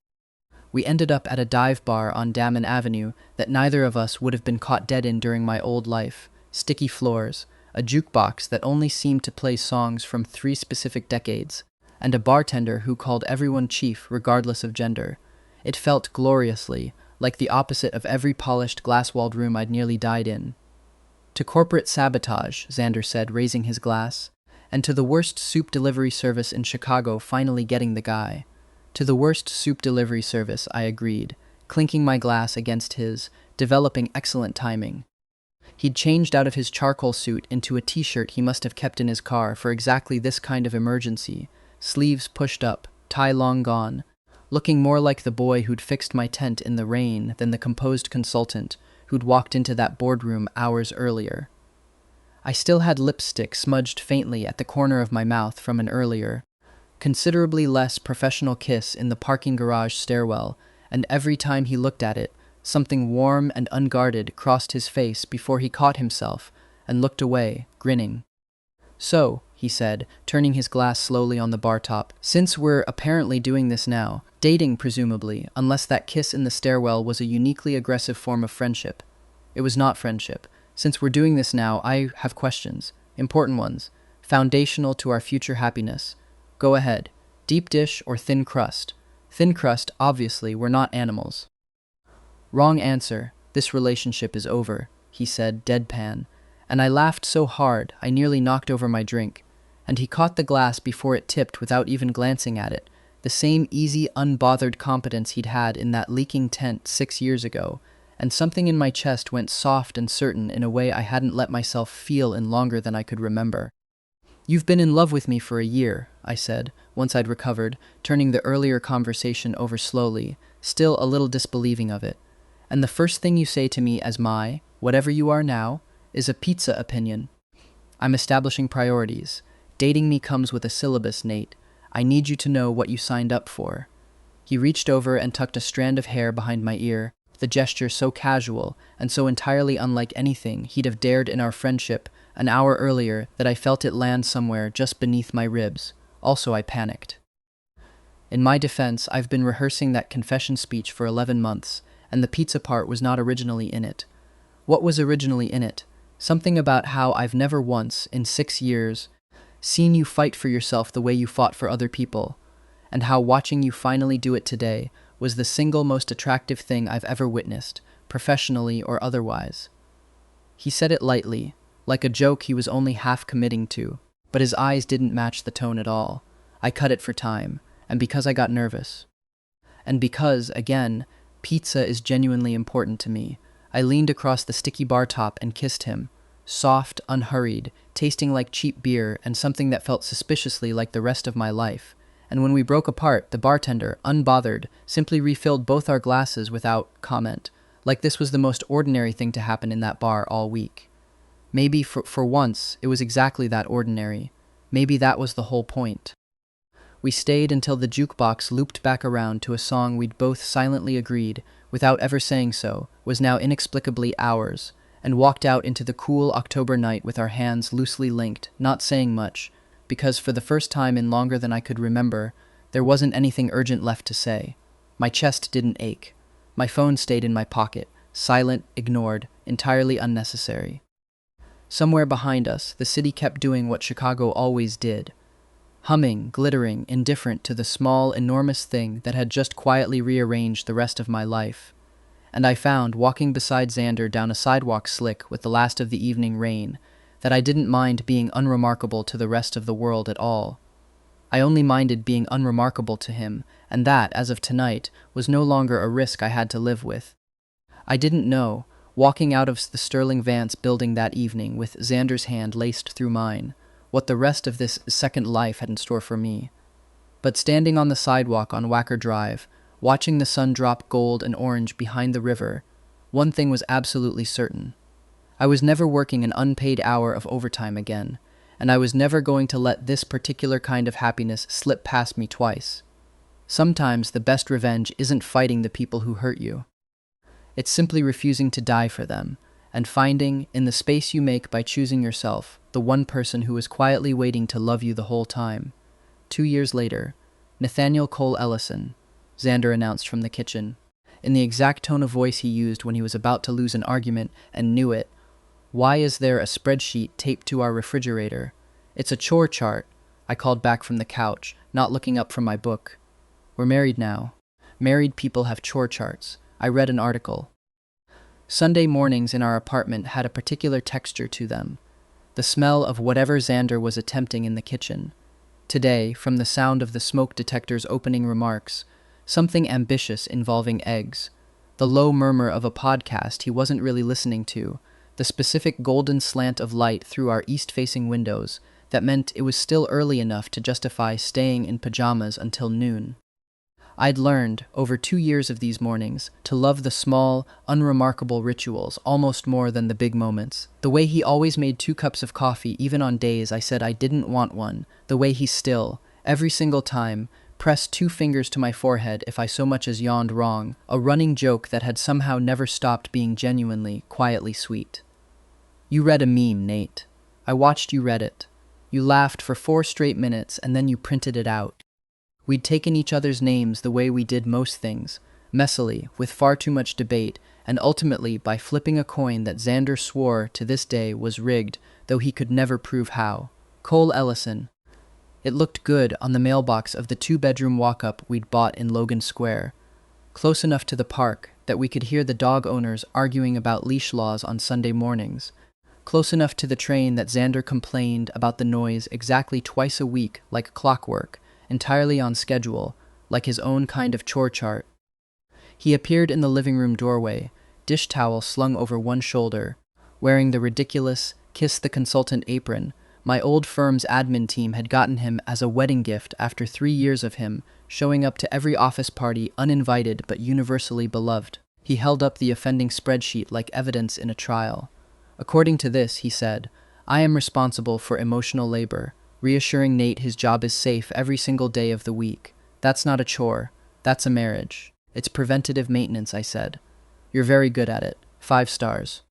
S1: We ended up at a dive bar on Damen Avenue that neither of us would have been caught dead in during my old life, sticky floors, a jukebox that only seemed to play songs from 3 specific decades, and a bartender who called everyone chief regardless of gender. It felt gloriously, like the opposite of every polished glass-walled room I'd nearly died in. "To corporate sabotage," Xander said, raising his glass, "and to the worst soup delivery service in Chicago finally getting the guy." "To the worst soup delivery service," I agreed, clinking my glass against his, developing excellent timing. He'd changed out of his charcoal suit into a t-shirt he must have kept in his car for exactly this kind of emergency, sleeves pushed up, tie long gone, looking more like the boy who'd fixed my tent in the rain than the composed consultant who'd walked into that boardroom hours earlier. I still had lipstick smudged faintly at the corner of my mouth from an earlier, considerably less professional kiss in the parking garage stairwell, and every time he looked at it, something warm and unguarded crossed his face before he caught himself and looked away, grinning. "So," he said, turning his glass slowly on the bar top, "since we're apparently doing this now, dating presumably, unless that kiss in the stairwell was a uniquely aggressive form of friendship." "It was not friendship. Since we're doing this now, I have questions. Important ones. Foundational to our future happiness. Go ahead. Deep dish or thin crust?" "Thin crust, obviously, we're not animals." "Wrong answer. This relationship is over," he said, deadpan, and I laughed so hard I nearly knocked over my drink, and he caught the glass before it tipped without even glancing at it, the same easy, unbothered competence he'd had in that leaking tent 6 years ago, and something in my chest went soft and certain in a way I hadn't let myself feel in longer than I could remember. "You've been in love with me for a year," I said, once I'd recovered, turning the earlier conversation over slowly, still a little disbelieving of it. "And the first thing you say to me as my, whatever you are now, is a pizza opinion. I'm establishing priorities. Dating me comes with a syllabus, Nate. I need you to know what you signed up for." He reached over and tucked a strand of hair behind my ear, the gesture so casual and so entirely unlike anything he'd have dared in our friendship an hour earlier that I felt it land somewhere just beneath my ribs. Also, I panicked. In my defense, I've been rehearsing that confession speech for 11 months, and the pizza part was not originally in it. What was originally in it? Something about how I've never once, in 6 years, seen you fight for yourself the way you fought for other people, and how watching you finally do it today was the single most attractive thing I've ever witnessed, professionally or otherwise. He said it lightly, like a joke he was only half committing to, but his eyes didn't match the tone at all. I cut it for time, and because I got nervous. And because, again, pizza is genuinely important to me, I leaned across the sticky bar top and kissed him, soft, unhurried, tasting like cheap beer and something that felt suspiciously like the rest of my life. And when we broke apart, the bartender, unbothered, simply refilled both our glasses without comment, like this was the most ordinary thing to happen in that bar all week. Maybe for once, it was exactly that ordinary. Maybe that was the whole point. We stayed until the jukebox looped back around to a song we'd both silently agreed, without ever saying so, was now inexplicably ours, and walked out into the cool October night with our hands loosely linked, not saying much, because for the first time in longer than I could remember, there wasn't anything urgent left to say. My chest didn't ache. My phone stayed in my pocket, silent, ignored, entirely unnecessary. Somewhere behind us, the city kept doing what Chicago always did. Humming, glittering, indifferent to the small, enormous thing that had just quietly rearranged the rest of my life. And I found, walking beside Xander down a sidewalk slick with the last of the evening rain, that I didn't mind being unremarkable to the rest of the world at all. I only minded being unremarkable to him, and that, as of tonight, was no longer a risk I had to live with. I didn't know, walking out of the Sterling Vance building that evening with Xander's hand laced through mine, what the rest of this second life had in store for me. But standing on the sidewalk on Wacker Drive, watching the sun drop gold and orange behind the river, one thing was absolutely certain. I was never working an unpaid hour of overtime again, and I was never going to let this particular kind of happiness slip past me twice. Sometimes the best revenge isn't fighting the people who hurt you. It's simply refusing to die for them, and finding, in the space you make by choosing yourself, the one person who is quietly waiting to love you the whole time. 2 years later, Nathaniel Cole Ellison, Xander announced from the kitchen, in the exact tone of voice he used when he was about to lose an argument and knew it. Why is there a spreadsheet taped to our refrigerator? It's a chore chart, I called back from the couch, not looking up from my book. We're married now. Married people have chore charts. I read an article. Sunday mornings in our apartment had a particular texture to them, the smell of whatever Xander was attempting in the kitchen. Today, from the sound of the smoke detector's opening remarks, something ambitious involving eggs, the low murmur of a podcast he wasn't really listening to, the specific golden slant of light through our east-facing windows that meant it was still early enough to justify staying in pajamas until noon. I'd learned, over 2 years of these mornings, to love the small, unremarkable rituals almost more than the big moments. The way he always made 2 cups of coffee even on days I said I didn't want one. The way he still, every single time, pressed 2 fingers to my forehead if I so much as yawned wrong, a running joke that had somehow never stopped being genuinely, quietly sweet. You read a meme, Nate. I watched you read it. You laughed for 4 straight minutes and then you printed it out. We'd taken each other's names the way we did most things, messily, with far too much debate, and ultimately by flipping a coin that Xander swore to this day was rigged, though he could never prove how. Cole Ellison. It looked good on the mailbox of the 2-bedroom walk-up we'd bought in Logan Square, close enough to the park that we could hear the dog owners arguing about leash laws on Sunday mornings, close enough to the train that Xander complained about the noise exactly twice a week like clockwork, entirely on schedule, like his own kind of chore chart. He appeared in the living room doorway, dish towel slung over one shoulder, wearing the ridiculous kiss the consultant apron my old firm's admin team had gotten him as a wedding gift after 3 years of him showing up to every office party uninvited but universally beloved. He held up the offending spreadsheet like evidence in a trial. According to this, he said, I am responsible for emotional labor, reassuring Nate his job is safe every single day of the week. That's not a chore. That's a marriage. It's preventative maintenance, I said. You're very good at it. 5 stars.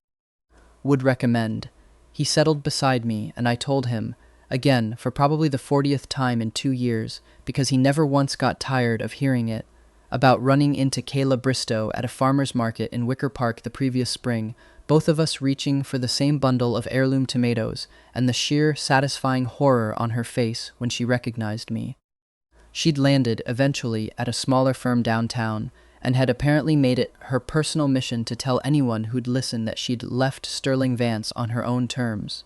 S1: Would recommend. He settled beside me, and I told him, again, for probably the 40th time in 2 years, because he never once got tired of hearing it, about running into Kayla Bristow at a farmer's market in Wicker Park the previous spring, both of us reaching for the same bundle of heirloom tomatoes, and the sheer, satisfying horror on her face when she recognized me. She'd landed, eventually, at a smaller firm downtown, and had apparently made it her personal mission to tell anyone who'd listen that she'd left Sterling Vance on her own terms.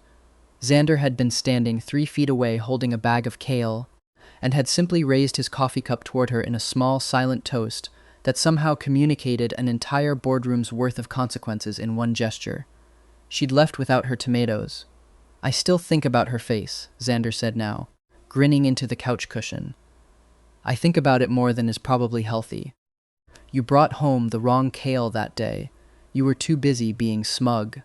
S1: Xander had been standing 3 feet away holding a bag of kale, and had simply raised his coffee cup toward her in a small, silent toast that somehow communicated an entire boardroom's worth of consequences in one gesture. She'd left without her tomatoes. I still think about her face, Xander said now, grinning into the couch cushion. I think about it more than is probably healthy. You brought home the wrong kale that day. You were too busy being smug.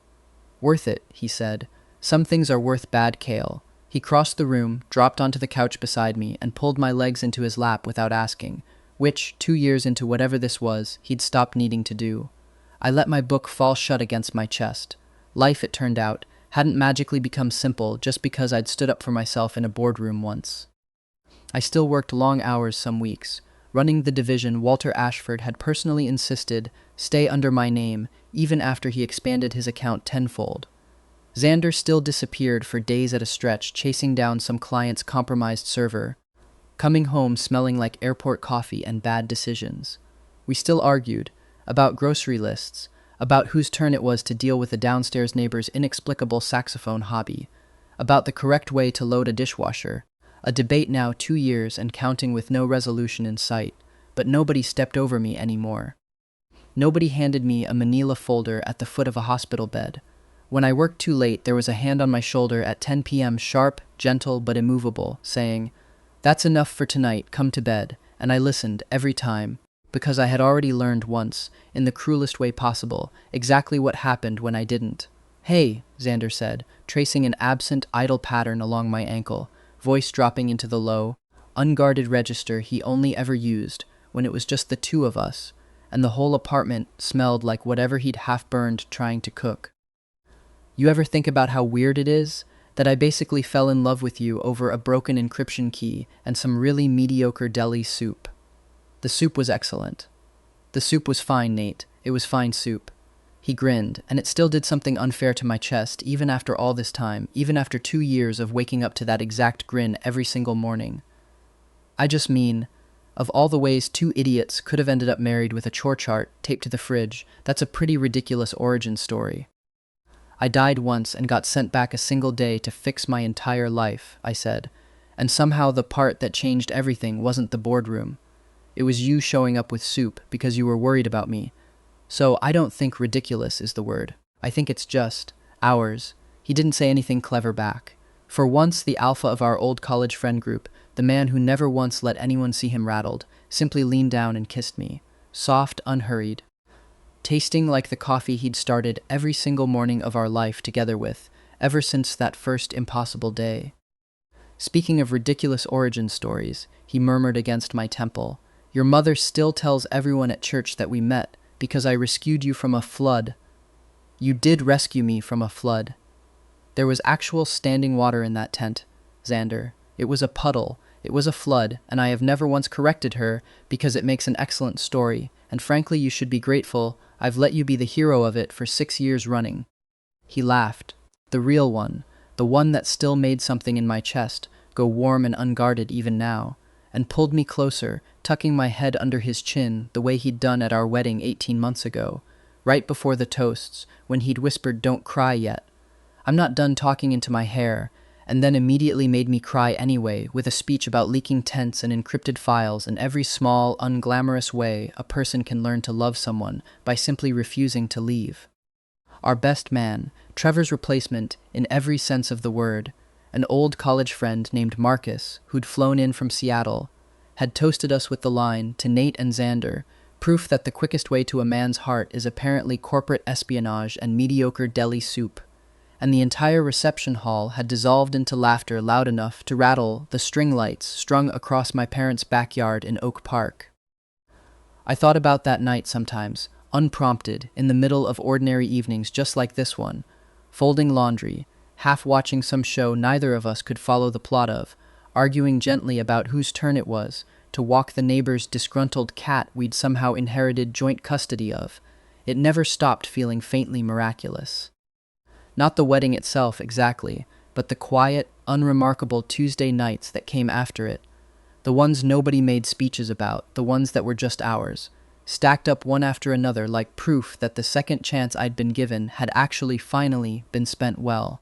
S1: Worth it, he said. Some things are worth bad kale. He crossed the room, dropped onto the couch beside me, and pulled my legs into his lap without asking, which, 2 years into whatever this was, he'd stopped needing to do. I let my book fall shut against my chest. Life, it turned out, hadn't magically become simple just because I'd stood up for myself in a boardroom once. I still worked long hours some weeks. Running the division, Walter Ashford had personally insisted stay under my name, even after he expanded his account tenfold. Xander still disappeared for days at a stretch, chasing down some client's compromised server, coming home smelling like airport coffee and bad decisions. We still argued about grocery lists, about whose turn it was to deal with the downstairs neighbor's inexplicable saxophone hobby, about the correct way to load a dishwasher, a debate now 2 years and counting with no resolution in sight, but nobody stepped over me anymore. Nobody handed me a manila folder at the foot of a hospital bed. When I worked too late, there was a hand on my shoulder at 10 p.m., sharp, gentle, but immovable, saying, "That's enough for tonight, come to bed," and I listened every time, because I had already learned once, in the cruelest way possible, exactly what happened when I didn't. "Hey," Xander said, tracing an absent, idle pattern along my ankle, voice dropping into the low, unguarded register he only ever used when it was just the two of us, and the whole apartment smelled like whatever he'd half-burned trying to cook. "You ever think about how weird it is that I basically fell in love with you over a broken encryption key and some really mediocre deli soup?" The soup was excellent. The soup was fine, Nate. It was fine soup. He grinned, and it still did something unfair to my chest, even after all this time, even after 2 years of waking up to that exact grin every single morning. I just mean, of all the ways 2 idiots could have ended up married with a chore chart taped to the fridge, that's a pretty ridiculous origin story. "I died once and got sent back a single day to fix my entire life," I said, "and somehow the part that changed everything wasn't the boardroom. It was you showing up with soup because you were worried about me. So I don't think ridiculous is the word. I think it's just ours." He didn't say anything clever back. For once, the alpha of our old college friend group, the man who never once let anyone see him rattled, simply leaned down and kissed me, soft, unhurried, tasting like the coffee he'd started every single morning of our life together with, ever since that first impossible day. "Speaking of ridiculous origin stories," he murmured against my temple, "your mother still tells everyone at church that we met because I rescued you from a flood." "You did rescue me from a flood." "There was actual standing water in that tent, Xander. It was a puddle, it was a flood, and I have never once corrected her because it makes an excellent story, and frankly you should be grateful I've let you be the hero of it for 6 years running." He laughed, the real one, the one that still made something in my chest go warm and unguarded even now, and pulled me closer, tucking my head under his chin the way he'd done at our wedding 18 months ago, right before the toasts, when he'd whispered, "Don't cry yet. I'm not done talking into my hair," and then immediately made me cry anyway with a speech about leaking tents and encrypted files and every small, unglamorous way a person can learn to love someone by simply refusing to leave. Our best man, Trevor's replacement in every sense of the word, an old college friend named Marcus, who'd flown in from Seattle, had toasted us with the line, "To Nate and Xander, proof that the quickest way to a man's heart is apparently corporate espionage and mediocre deli soup," and the entire reception hall had dissolved into laughter loud enough to rattle the string lights strung across my parents' backyard in Oak Park. I thought about that night sometimes, unprompted, in the middle of ordinary evenings just like this one, folding laundry, half watching some show neither of us could follow the plot of, arguing gently about whose turn it was to walk the neighbor's disgruntled cat we'd somehow inherited joint custody of. It never stopped feeling faintly miraculous. Not the wedding itself exactly, but the quiet, unremarkable Tuesday nights that came after it. The ones nobody made speeches about, the ones that were just ours, stacked up one after another like proof that the second chance I'd been given had actually finally been spent well.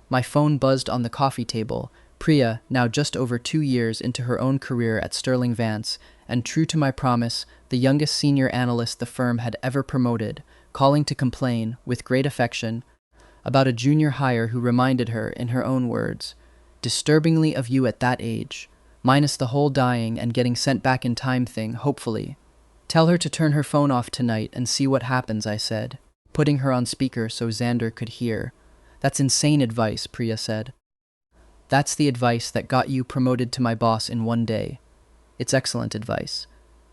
S1: My phone buzzed on the coffee table, Priya, now just over 2 years into her own career at Sterling Vance, and true to my promise, the youngest senior analyst the firm had ever promoted, calling to complain, with great affection, about a junior hire who reminded her, in her own words, "Disturbingly of you at that age, minus the whole dying and getting sent back in time thing, hopefully. Tell her to turn her phone off tonight and see what happens," I said, putting her on speaker so Xander could hear. "That's insane advice," Priya said. That's the advice that got you promoted to my boss in one day. It's excellent advice.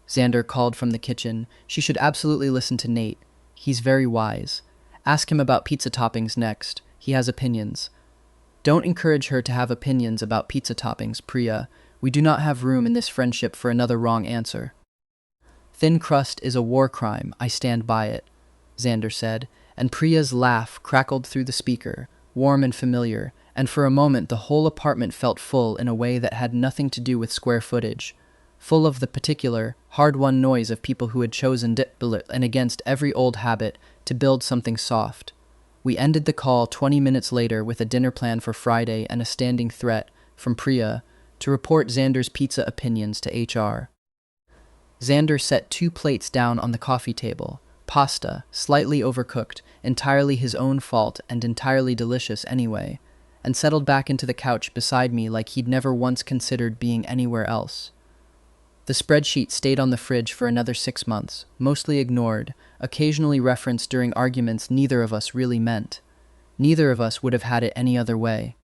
S1: Xander called from the kitchen. She should absolutely listen to Nate. He's very wise. Ask him about pizza toppings next. He has opinions. Don't encourage her to have opinions about pizza toppings, Priya. We do not have room in this friendship for another wrong answer. Thin crust is a war crime. I stand by it, Xander said, and Priya's laugh crackled through the speaker, warm and familiar, and for a moment the whole apartment felt full in a way that had nothing to do with square footage, full of the particular, hard-won noise of people who had chosen and against every old habit to build something soft. We ended the call 20 minutes later with a dinner plan for Friday and a standing threat from Priya to report Xander's pizza opinions to HR. Xander set 2 plates down on the coffee table. Pasta, slightly overcooked, entirely his own fault and entirely delicious anyway, and settled back into the couch beside me like he'd never once considered being anywhere else. The spreadsheet stayed on the fridge for another 6 months, mostly ignored, occasionally referenced during arguments neither of us really meant. Neither of us would have had it any other way.